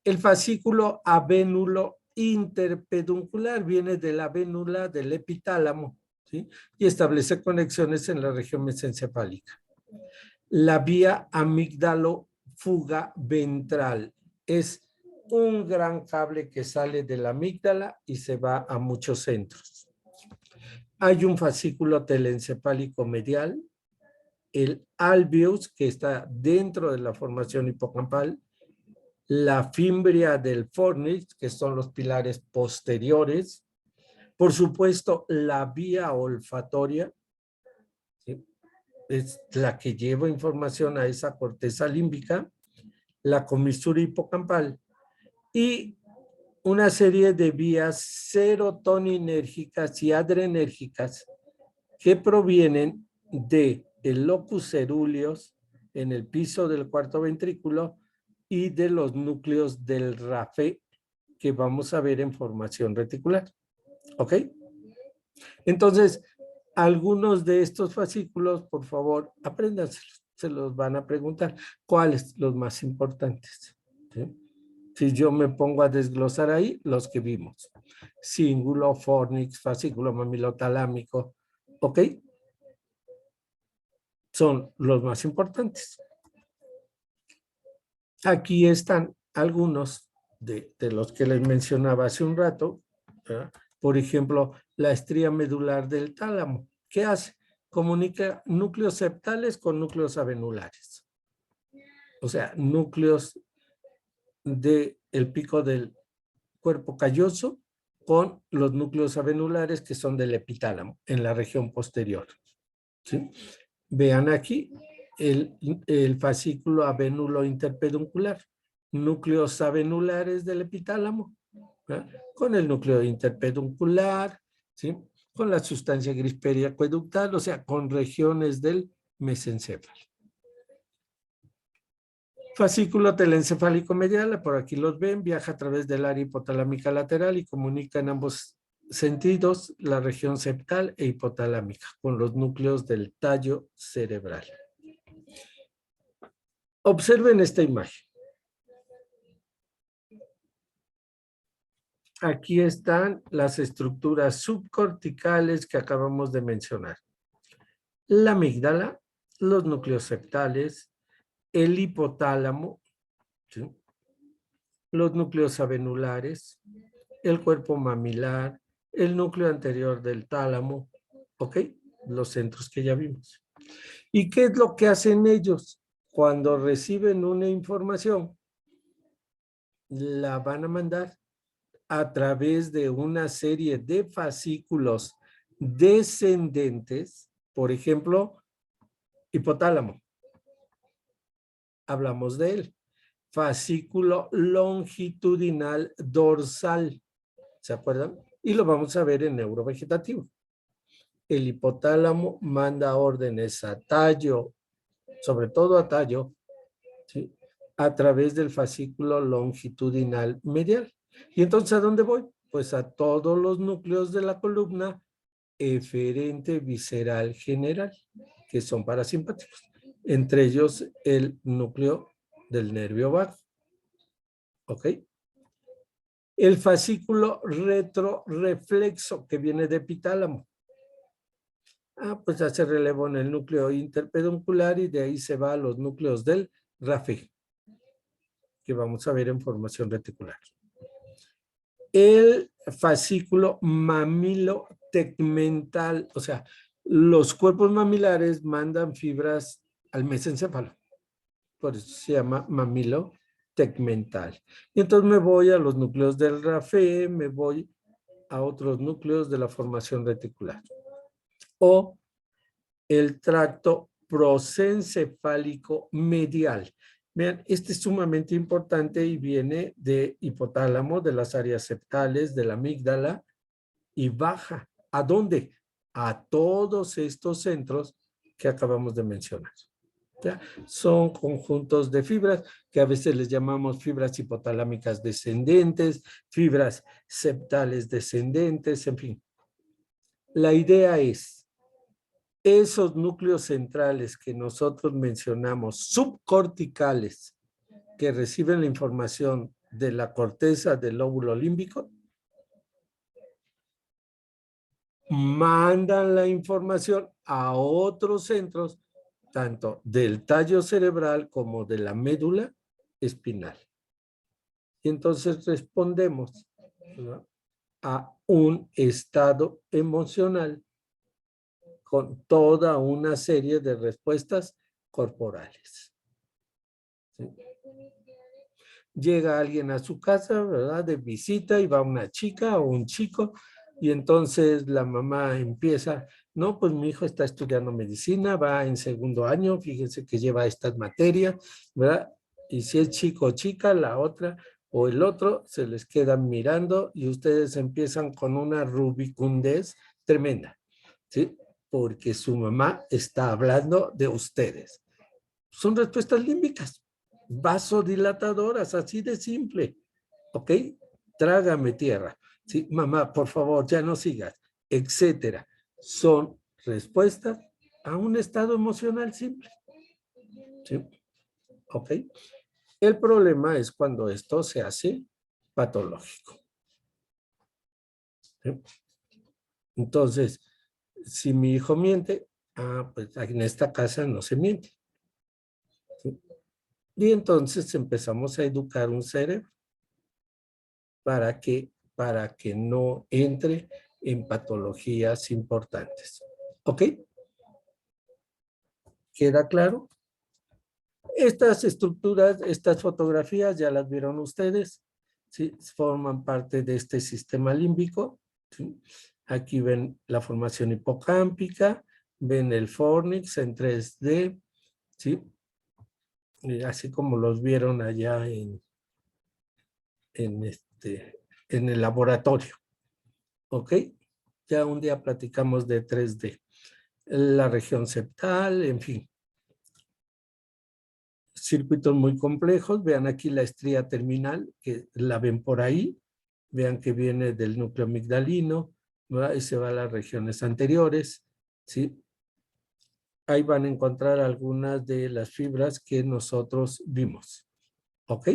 El fascículo avénulo interpeduncular viene de la vénula del epitálamo, ¿sí? Y establece conexiones en la región mesencefálica. La vía amígdalo-fuga ventral es un gran cable que sale de la amígdala y se va a muchos centros. Hay un fascículo telencefálico medial, el alveus, que está dentro de la formación hipocampal, la fimbria del fornix, que son los pilares posteriores, por supuesto la vía olfatoria, ¿sí? Es la que lleva información a esa corteza límbica, la comisura hipocampal y una serie de vías serotoninérgicas y adrenérgicas que provienen de el locus cerúleos en el piso del cuarto ventrículo y de los núcleos del RAFE que vamos a ver en formación reticular. ¿Ok? Entonces, algunos de estos fascículos, por favor, apréndanselos. Se los van a preguntar. ¿Cuáles? Los más importantes. ¿Sí? Si yo me pongo a desglosar ahí, los que vimos. Cíngulo, fornix, fascículo mamilotalámico. ¿Ok? Son los más importantes. Aquí están algunos de los que les mencionaba hace un rato, ¿verdad? Por ejemplo, la estría medular del tálamo. ¿Qué hace? Comunica núcleos septales con núcleos avenulares. O sea, núcleos del pico del cuerpo calloso con los núcleos avenulares que son del epitálamo en la región posterior. ¿Sí? Vean aquí el fascículo avénulo interpeduncular, núcleos avenulares del epitálamo, ¿verdad? Con el núcleo interpeduncular, ¿sí? Con la sustancia gris periacueductal, o sea, con regiones del mesencéfalo. Fascículo telencefálico medial, por aquí los ven, viaja a través del área hipotalámica lateral y comunica en ambos sentidos la región septal e hipotalámica con los núcleos del tallo cerebral. Observen esta imagen. Aquí están las estructuras subcorticales que acabamos de mencionar. La amígdala, los núcleos septales, el hipotálamo, ¿sí? Los núcleos avenulares, el cuerpo mamilar, el núcleo anterior del tálamo, ¿ok? Los centros que ya vimos. ¿Y qué es lo que hacen ellos? Cuando reciben una información, la van a mandar a través de una serie de fascículos descendentes, por ejemplo, hipotálamo. Hablamos de él. Fascículo longitudinal dorsal. ¿Se acuerdan? Y lo vamos a ver en neurovegetativo. El hipotálamo manda órdenes a tallo, sobre todo a tallo, ¿sí? A través del fascículo longitudinal medial. ¿Y entonces a dónde voy? Pues a todos los núcleos de la columna eferente visceral general, que son parasimpáticos. Entre ellos el núcleo del nervio vago. ¿Ok? El fascículo retroreflexo que viene de epitálamo. Pues hace relevo en el núcleo interpeduncular y de ahí se va a los núcleos del RAFE, que vamos a ver en formación reticular. El fascículo mamilotegmental, o sea, los cuerpos mamilares mandan fibras al mesencéfalo, por eso se llama mamilotegmental. Y entonces me voy a los núcleos del RAFE, me voy a otros núcleos de la formación reticular. O el tracto prosencefálico medial. Vean, este es sumamente importante y viene de hipotálamo, de las áreas septales, de la amígdala, y baja. ¿A dónde? A todos estos centros que acabamos de mencionar. ¿Ya? Son conjuntos de fibras que a veces les llamamos fibras hipotalámicas descendentes, fibras septales descendentes, en fin. La idea es, esos núcleos centrales que nosotros mencionamos, subcorticales, que reciben la información de la corteza del lóbulo límbico, mandan la información a otros centros, tanto del tallo cerebral como de la médula espinal. Y entonces respondemos, ¿no?, a un estado emocional con toda una serie de respuestas corporales. ¿Sí? Llega alguien a su casa, ¿verdad?, de visita, y va una chica o un chico, y entonces la mamá empieza, no, pues mi hijo está estudiando medicina, va en segundo año, fíjense que lleva estas materias, ¿verdad? Y si es chico o chica, la otra o el otro se les quedan mirando y ustedes empiezan con una rubicundez tremenda, ¿sí? Porque su mamá está hablando de ustedes. Son respuestas límbicas, vasodilatadoras, así de simple, ¿ok? Trágame tierra, ¿sí? Mamá, por favor, ya no sigas, etcétera. Son respuestas a un estado emocional simple, ¿sí? ¿Ok? El problema es cuando esto se hace patológico, ¿sí? Entonces, si mi hijo miente, pues en esta casa no se miente, ¿sí? Y entonces empezamos a educar un cerebro para que no entre en patologías importantes. ¿Ok? ¿Queda claro? Estas estructuras, estas fotografías ya las vieron ustedes, ¿sí? Forman parte de este sistema límbico, ¿sí? Aquí ven la formación hipocámpica, ven el fornix en 3D, ¿sí? Y así como los vieron allá en el laboratorio. ¿Ok? Ya un día platicamos de 3D. La región septal, en fin. Circuitos muy complejos. Vean aquí la estría terminal, que la ven por ahí. Vean que viene del núcleo amigdalino, ¿verdad? Y se va a las regiones anteriores, ¿sí? Ahí van a encontrar algunas de las fibras que nosotros vimos. ¿Ok?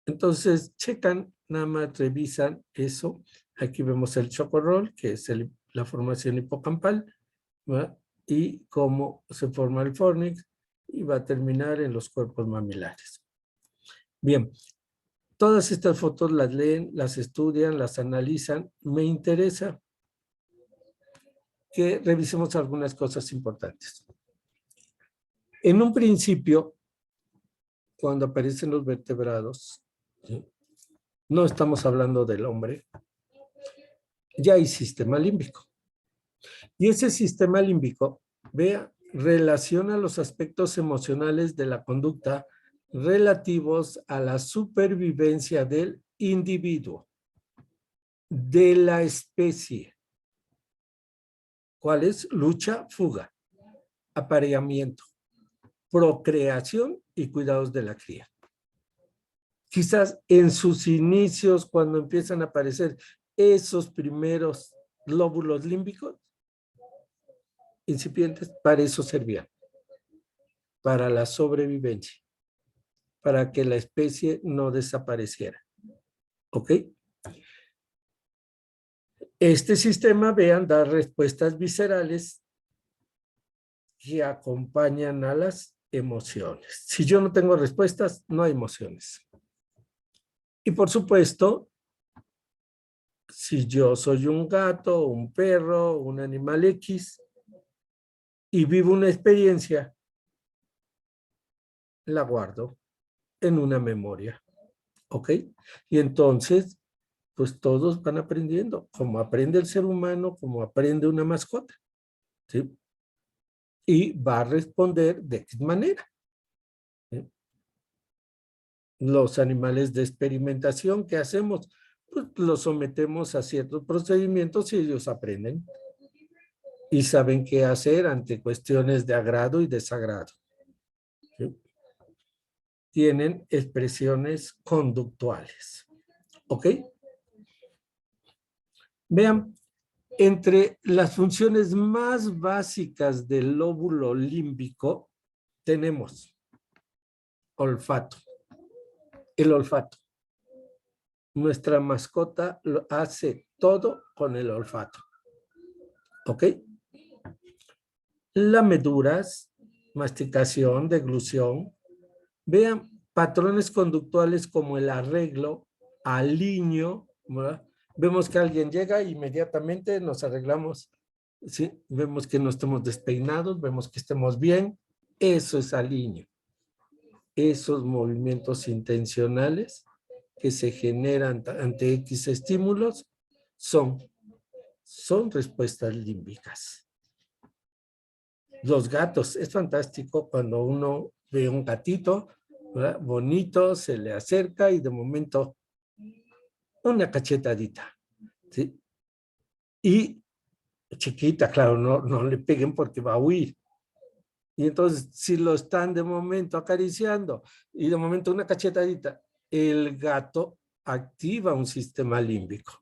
Entonces, checan, nada más revisan eso. Aquí vemos el chocorrol, que es la formación hipocampal, ¿verdad? Y cómo se forma el fornix, y va a terminar en los cuerpos mamilares. Bien, todas estas fotos las leen, las estudian, las analizan. Me interesa que revisemos algunas cosas importantes. En un principio, cuando aparecen los vertebrados, ¿sí?, no estamos hablando del hombre, ya hay sistema límbico. Y ese sistema límbico, vea, relaciona los aspectos emocionales de la conducta relativos a la supervivencia del individuo, de la especie. ¿Cuál es? Lucha, fuga, apareamiento, procreación y cuidados de la cría. Quizás en sus inicios, cuando empiezan a aparecer esos primeros lóbulos límbicos incipientes, para eso servían, para la sobrevivencia, para que la especie no desapareciera. ¿Ok? Este sistema, vean, da respuestas viscerales que acompañan a las emociones. Si yo no tengo respuestas, no hay emociones. Y por supuesto, si yo soy un gato, un perro, un animal X, y vivo una experiencia, la guardo en una memoria. ¿Ok? Y entonces, pues todos van aprendiendo, como aprende el ser humano, como aprende una mascota, ¿sí? Y va a responder de qué manera, ¿sí? Los animales de experimentación, ¿qué hacemos? Pues los sometemos a ciertos procedimientos y ellos aprenden. y saben qué hacer ante cuestiones de agrado y desagrado. ¿Sí? Tienen expresiones conductuales. ¿Ok? Vean, entre las funciones más básicas del lóbulo límbico tenemos olfato. El olfato. Nuestra mascota lo hace todo con el olfato. ¿Ok? Lameduras, masticación, deglución. Vean patrones conductuales como el arreglo, aliño, ¿verdad? Vemos que alguien llega e inmediatamente nos arreglamos, ¿sí? Vemos que no estemos despeinados, vemos que estemos bien. Eso es aliño. Esos movimientos intencionales que se generan ante X estímulos son respuestas límbicas. Los gatos, es fantástico cuando uno ve un gatito, ¿verdad? Bonito, se le acerca y de momento una cachetadita, ¿sí? Y chiquita, claro, no le peguen porque va a huir. Y entonces, si lo están de momento acariciando y de momento una cachetadita, el gato activa un sistema límbico.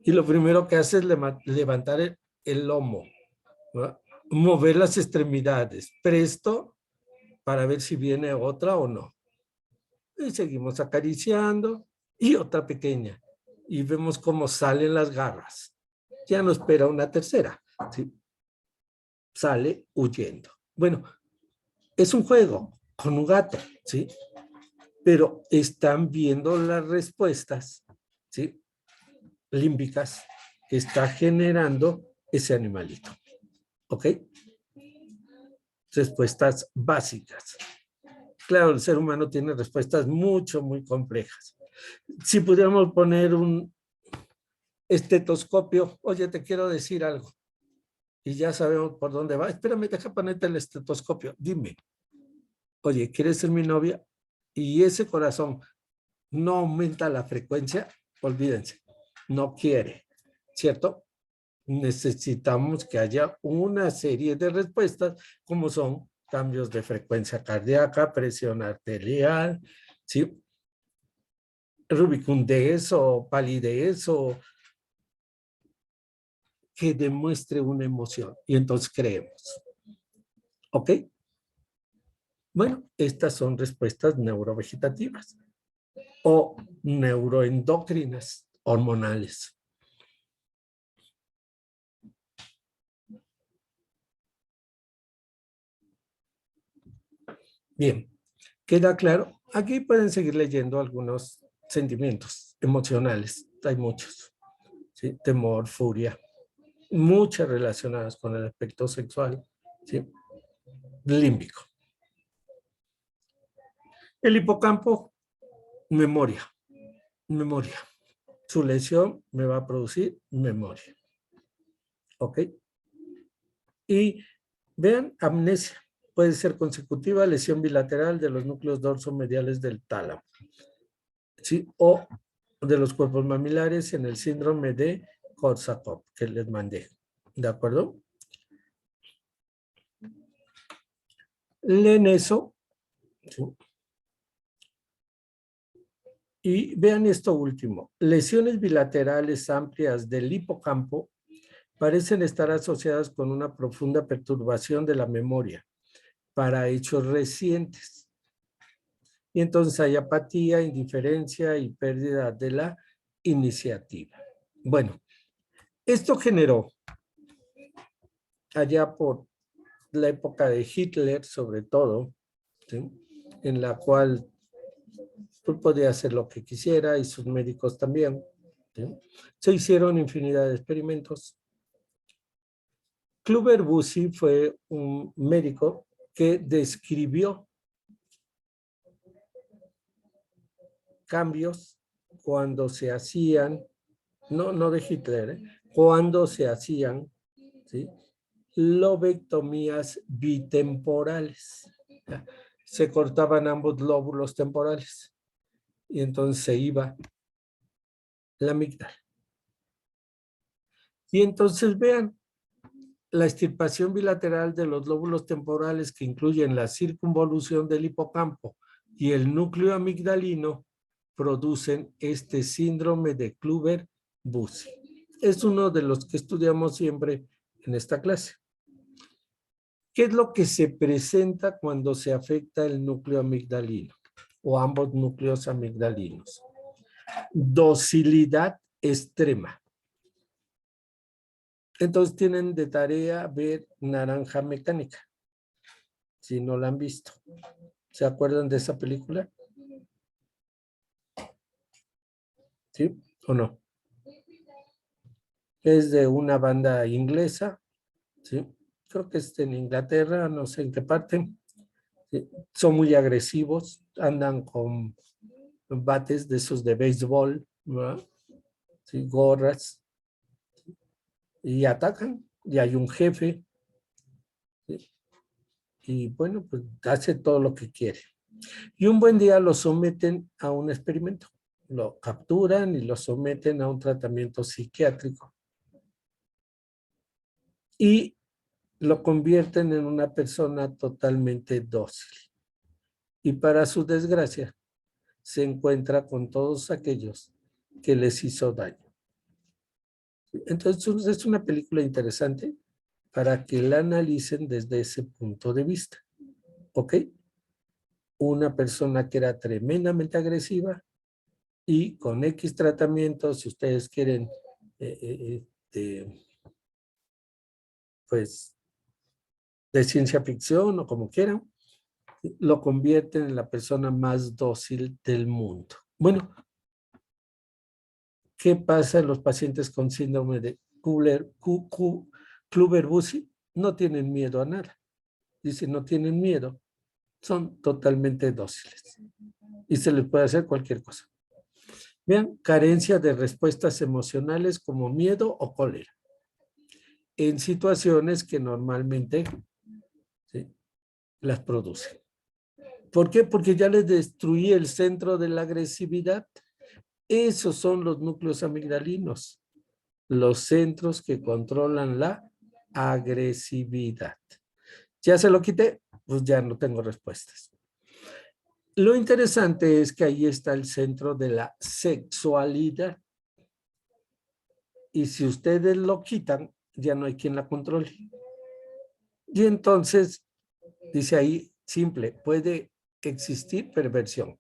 Y lo primero que hace es levantar el lomo, ¿verdad? Mover las extremidades, presto para ver si viene otra o no. Y seguimos acariciando y otra pequeña. Y vemos cómo salen las garras. Ya no espera una tercera, ¿sí? Sale huyendo. Bueno, es un juego con un gato, ¿sí? Pero están viendo las respuestas, ¿sí? Límbicas que está generando ese animalito. ¿Ok? Respuestas básicas. Claro, el ser humano tiene respuestas muy complejas. Si pudiéramos poner un estetoscopio, oye, te quiero decir algo, y ya sabemos por dónde va. Espérame, deja ponerte el estetoscopio. Dime, oye, ¿quieres ser mi novia? Y ese corazón no aumenta la frecuencia, olvídense, no quiere, ¿cierto? Necesitamos que haya una serie de respuestas, como son cambios de frecuencia cardíaca, presión arterial, ¿sí? Rubicundez o palidez o que demuestre una emoción. Y entonces creemos. ¿Ok? Bueno, estas son respuestas neurovegetativas o neuroendocrinas hormonales. Bien, ¿queda claro? Aquí pueden seguir leyendo algunos sentimientos emocionales. Hay muchos. ¿Sí? Temor, furia, muchas relacionadas con el aspecto sexual. ¿Sí? Límbico. El hipocampo, memoria. Memoria. Su lesión me va a producir memoria. ¿Ok? Y vean, amnesia. Puede ser consecutiva, lesión bilateral de los núcleos dorsomediales del tálamo. ¿Sí? O de los cuerpos mamilares en el síndrome de Korsakoff que les mandé. ¿De acuerdo? Leen eso. ¿Sí? Y vean esto último. Lesiones bilaterales amplias del hipocampo parecen estar asociadas con una profunda perturbación de la memoria para hechos recientes. Y entonces hay apatía, indiferencia y pérdida de la iniciativa. Bueno, esto generó allá por la época de Hitler, sobre todo, ¿sí? En la cual pues, podía hacer lo que quisiera y sus médicos también. ¿Sí? Se hicieron infinidad de experimentos. Kluber-Bucy fue un médico que describió cambios cuando se hacían, no de Hitler, cuando se hacían, ¿sí? Lobectomías bitemporales. Se cortaban ambos lóbulos temporales y entonces se iba la amígdala. Y entonces vean, la extirpación bilateral de los lóbulos temporales que incluyen la circunvolución del hipocampo y el núcleo amigdalino producen este síndrome de Kluver-Bucy. Es uno de los que estudiamos siempre en esta clase. ¿Qué es lo que se presenta cuando se afecta el núcleo amigdalino o ambos núcleos amigdalinos? Docilidad extrema. Entonces tienen de tarea ver Naranja Mecánica, si no la han visto. ¿Se acuerdan de esa película? ¿Sí o no? Es de una banda inglesa, ¿sí? Creo que es en Inglaterra, no sé en qué parte. ¿Sí? Son muy agresivos, andan con bates de esos de béisbol, ¿verdad? ¿Sí? Gorras, y atacan, y hay un jefe, ¿sí? Y bueno, pues hace todo lo que quiere. Y un buen día lo someten a un experimento, lo capturan y lo someten a un tratamiento psiquiátrico. Y lo convierten en una persona totalmente dócil. Y para su desgracia, se encuentra con todos aquellos que les hizo daño. Entonces, es una película interesante para que la analicen desde ese punto de vista. ¿Ok? Una persona que era tremendamente agresiva y con X tratamiento, si ustedes quieren, pues, de ciencia ficción o como quieran, lo convierten en la persona más dócil del mundo. Bueno, ¿qué pasa en los pacientes con síndrome de Kluver-Bucy? No tienen miedo a nada. Dice, no tienen miedo. Son totalmente dóciles. Y se les puede hacer cualquier cosa. Vean, carencia de respuestas emocionales como miedo o cólera. En situaciones que normalmente, ¿sí?, las producen. ¿Por qué? Porque ya les destruí el centro de la agresividad. Esos son los núcleos amigdalinos, los centros que controlan la agresividad. Ya se lo quité, pues ya no tengo respuestas. Lo interesante es que ahí está el centro de la sexualidad. Y si ustedes lo quitan, ya no hay quien la controle. Y entonces, dice ahí, simple, puede existir perversión.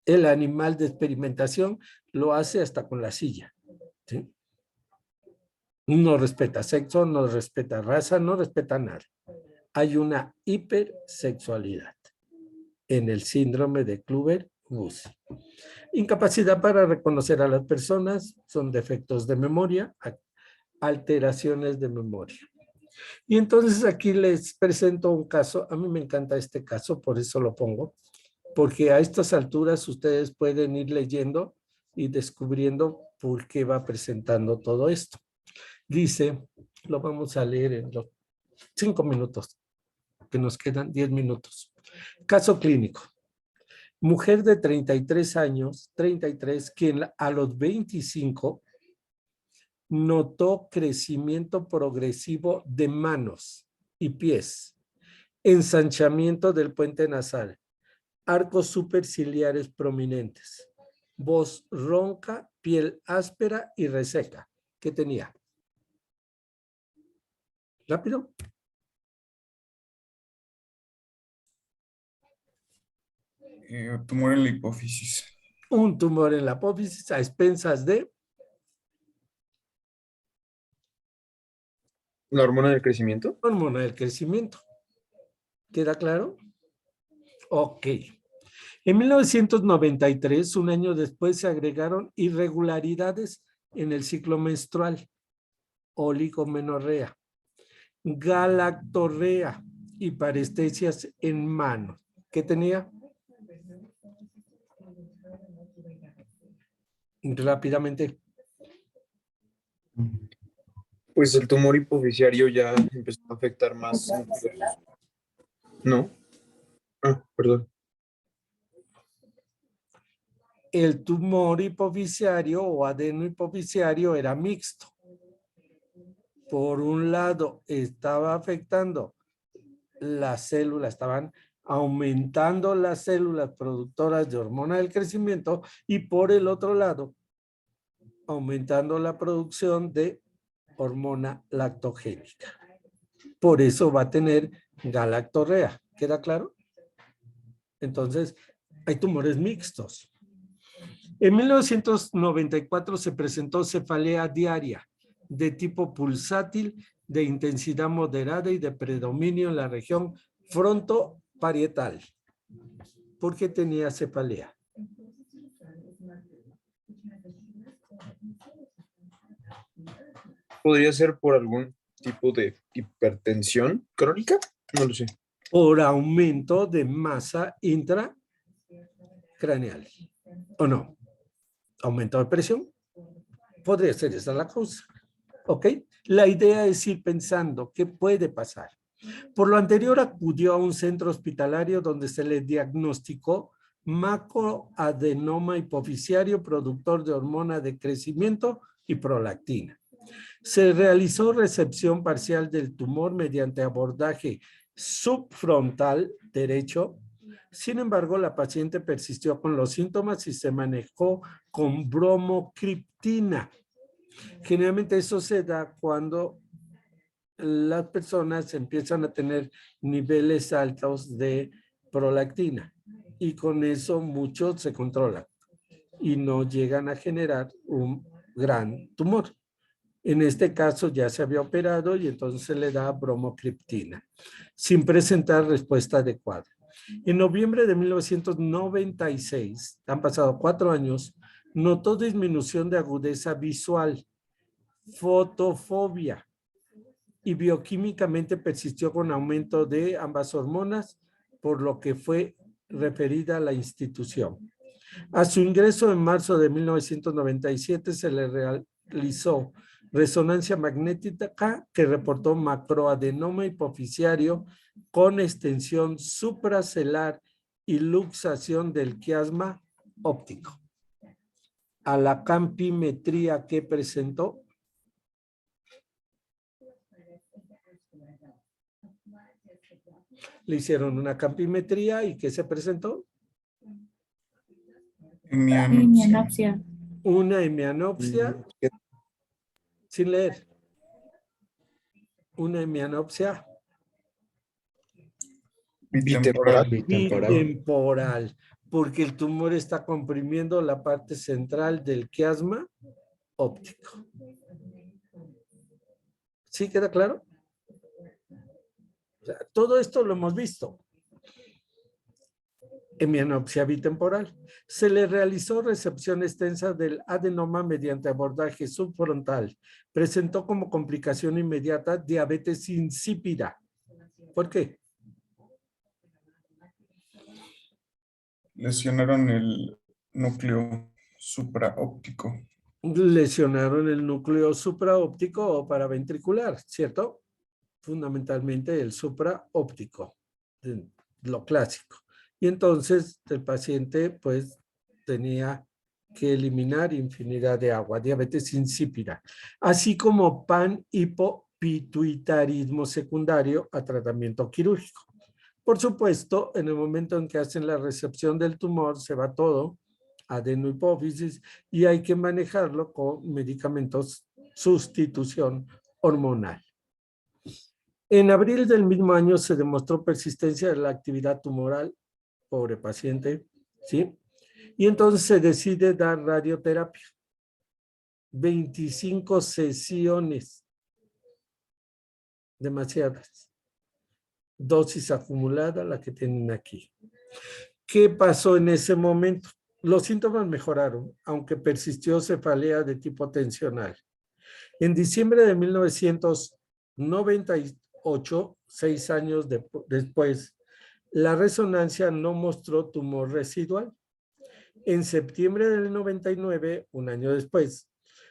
El animal de experimentación lo hace hasta con la silla, ¿sí? No respeta sexo, no respeta raza, no respeta nada. Hay una hipersexualidad en el síndrome de Kluver-Bucy. Incapacidad para reconocer a las personas, son defectos de memoria, alteraciones de memoria. Y entonces aquí les presento un caso. A mí me encanta este caso, por eso lo pongo, porque a estas alturas ustedes pueden ir leyendo y descubriendo por qué va presentando todo esto. Dice, lo vamos a leer en los 5 minutos, que nos quedan 10 minutos. Caso clínico. Mujer de 33 años, 33, quien a los 25 notó crecimiento progresivo de manos y pies, ensanchamiento del puente nasal, arcos superciliares prominentes, voz ronca, piel áspera y reseca. ¿Qué tenía? Rápido. Tumor en la hipófisis. Un tumor en la apófisis a expensas de ¿La hormona del crecimiento? hormona del crecimiento. ¿Queda claro? Ok. En 1993, un año después, se agregaron irregularidades en el ciclo menstrual, oligomenorrea, galactorrea y parestesias en manos. ¿Qué tenía? Rápidamente. Pues el tumor hipofisiario ya empezó a afectar más núcleos. ¿No? Ah, perdón. El tumor hipofisiario o adenohipofisiario era mixto. por un lado estaba afectando las células, estaban aumentando las células productoras de hormona del crecimiento y por el otro lado aumentando la producción de hormona lactogénica. Por eso va a tener galactorrea. ¿Queda claro? Entonces, hay tumores mixtos. En 1994 se presentó cefalea diaria de tipo pulsátil, de intensidad moderada y de predominio en la región frontoparietal. ¿Por qué tenía cefalea? ¿Podría ser por algún tipo de hipertensión crónica? No lo sé. Por aumento de masa intracraneal. ¿O no? ¿Aumento de presión? Podría ser esa la causa. ¿Ok? La idea es ir pensando qué puede pasar. Por lo anterior acudió a un centro hospitalario donde se le diagnosticó macroadenoma hipofisiario productor de hormona de crecimiento y prolactina. Se realizó recepción parcial del tumor mediante abordaje subfrontal derecho. Sin embargo, la paciente persistió con los síntomas y se manejó con bromocriptina. Generalmente eso se da cuando las personas empiezan a tener niveles altos de prolactina y con eso muchos se controlan y no llegan a generar un gran tumor. En este caso ya se había operado y entonces se le da bromocriptina sin presentar respuesta adecuada. En noviembre de 1996, han pasado 4 años, notó disminución de agudeza visual, fotofobia y bioquímicamente persistió con aumento de ambas hormonas, por lo que fue referida a la institución. A su ingreso en marzo de 1997 se le realizó resonancia magnética que reportó macroadenoma hipofisiario con extensión supracelular y luxación del quiasma óptico. A la campimetría que presentó, le hicieron una campimetría y ¿qué se presentó? Hemianopsia. Una hemianopsia, sin leer. Una hemianopsia Bitemporal. bitemporal, porque el tumor está comprimiendo la parte central del quiasma óptico. ¿Sí queda claro? O sea, todo esto lo hemos visto. Hemianopsia bitemporal. Se le realizó recepción extensa del adenoma mediante abordaje subfrontal. Presentó como complicación inmediata diabetes insípida. ¿Por qué? Lesionaron el núcleo supraóptico. Lesionaron el núcleo supraóptico o paraventricular, ¿cierto? Fundamentalmente el supraóptico, lo clásico. Y entonces el paciente pues tenía que eliminar infinidad de agua, diabetes insípida, así como panhipopituitarismo secundario a tratamiento quirúrgico. Por supuesto, en el momento en que hacen la recepción del tumor, se va todo adenohipófisis y hay que manejarlo con medicamentos sustitución hormonal. En abril del mismo año se demostró persistencia de la actividad tumoral, pobre paciente, ¿sí? Y entonces se decide dar radioterapia. 25 sesiones, demasiadas. Dosis acumulada, la que tienen aquí. ¿Qué pasó en ese momento? Los síntomas mejoraron, aunque persistió cefalea de tipo tensional. En diciembre de 1998, 6 años después, la resonancia no mostró tumor residual. En septiembre del 99, un año después,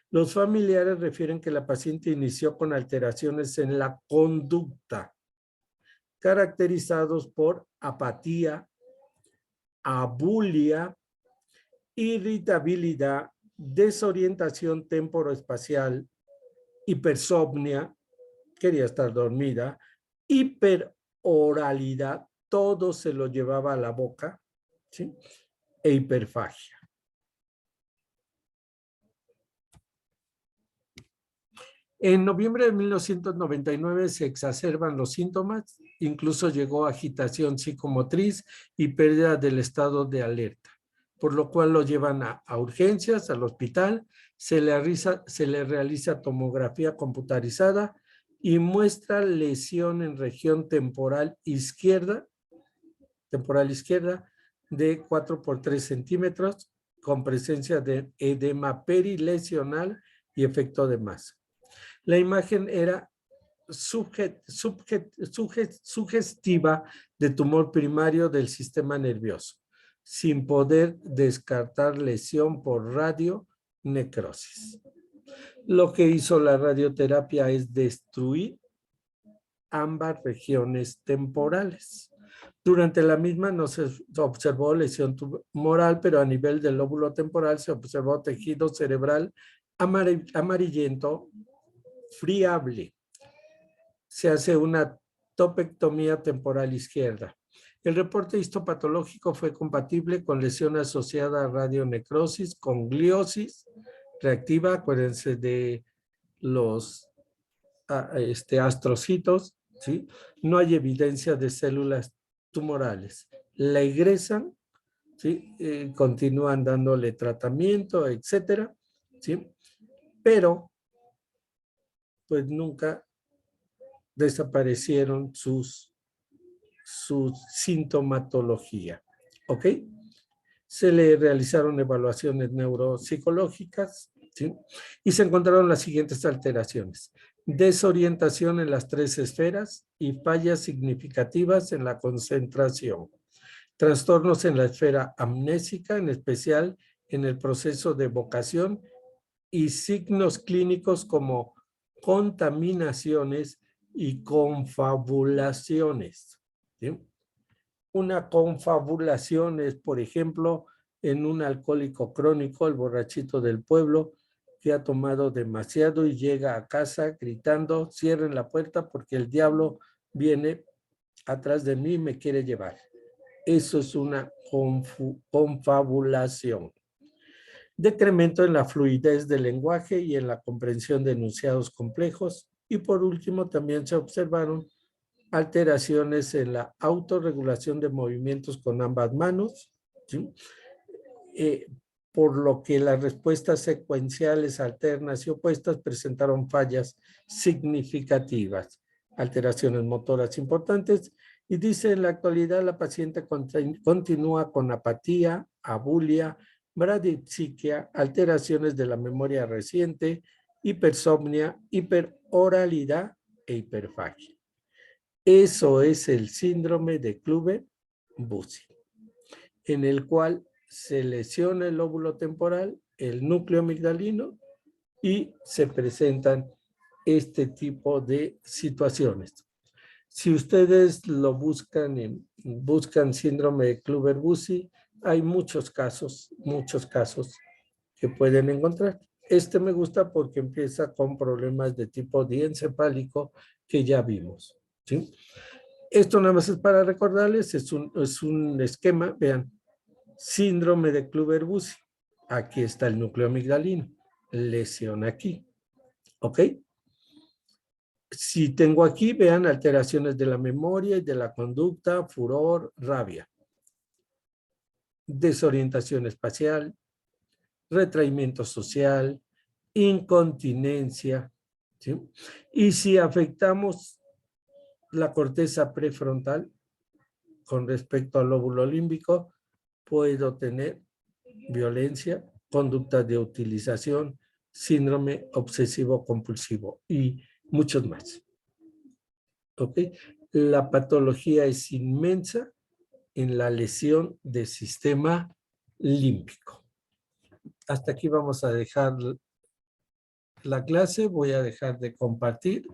los familiares refieren que la paciente inició con alteraciones en la conducta, caracterizados por apatía, abulia, irritabilidad, desorientación temporoespacial, hipersomnia quería estar dormida, hiperoralidad, todo se lo llevaba a la boca, ¿sí? E hiperfagia. En noviembre de 1999 se exacerban los síntomas, incluso llegó agitación psicomotriz y pérdida del estado de alerta, por lo cual lo llevan a urgencias, al hospital, se le realiza tomografía computarizada y muestra lesión en región temporal izquierda de 4 por 3 centímetros con presencia de edema perilesional y efecto de masa. La imagen era sugestiva de tumor primario del sistema nervioso, sin poder descartar lesión por radionecrosis. Lo que hizo la radioterapia es destruir ambas regiones temporales. Durante la misma no se observó lesión tumoral, pero a nivel del lóbulo temporal se observó tejido cerebral amarillento friable. Se hace una topectomía temporal izquierda. El reporte histopatológico fue compatible con lesión asociada a radionecrosis, con gliosis reactiva, acuérdense de los astrocitos, ¿sí? No hay evidencia de células tumorales. La egresan, ¿sí? Continúan dándole tratamiento, etcétera, ¿sí? Pero pues nunca desaparecieron su sintomatología, ¿ok? Se le realizaron evaluaciones neuropsicológicas, ¿sí? Y se encontraron las siguientes alteraciones: desorientación en las 3 esferas y fallas significativas en la concentración, trastornos en la esfera amnésica, en especial en el proceso de evocación, y signos clínicos como contaminaciones y confabulaciones, ¿sí? Una confabulación es, por ejemplo, en un alcohólico crónico, el borrachito del pueblo, que ha tomado demasiado y llega a casa gritando: cierren la puerta porque el diablo viene atrás de mí y me quiere llevar. Eso es una confabulación. Decremento en la fluidez del lenguaje y en la comprensión de enunciados complejos. Y por último, también se observaron alteraciones en la autorregulación de movimientos con ambas manos, ¿sí? Por lo que las respuestas secuenciales alternas y opuestas presentaron fallas significativas, alteraciones motoras importantes, y dice: en la actualidad la paciente continúa con apatía, abulia, bradipsiquia, alteraciones de la memoria reciente, hipersomnia, hiperoralidad e hiperfagia. Eso es el síndrome de Kluver-Bucy, en el cual se lesiona el lóbulo temporal, el núcleo amigdalino, y se presentan este tipo de situaciones. Si ustedes lo buscan, buscan síndrome de Kluver-Bucy, hay muchos casos que pueden encontrar. Este me gusta porque empieza con problemas de tipo diencefálico que ya vimos, ¿sí? Esto nada más es para recordarles, es un esquema, vean, síndrome de Kluver-Bucy. Aquí está el núcleo amigdalino, lesión aquí, ¿ok? Si tengo aquí, vean, alteraciones de la memoria y de la conducta, furor, rabia, desorientación espacial, retraimiento social, incontinencia, ¿sí? Y si afectamos la corteza prefrontal con respecto al lóbulo límbico, puedo tener violencia, conducta de utilización, síndrome obsesivo compulsivo y muchos más. ¿Ok? La patología es inmensa en la lesión del sistema límbico. Hasta aquí vamos a dejar la clase. Voy a dejar de compartir.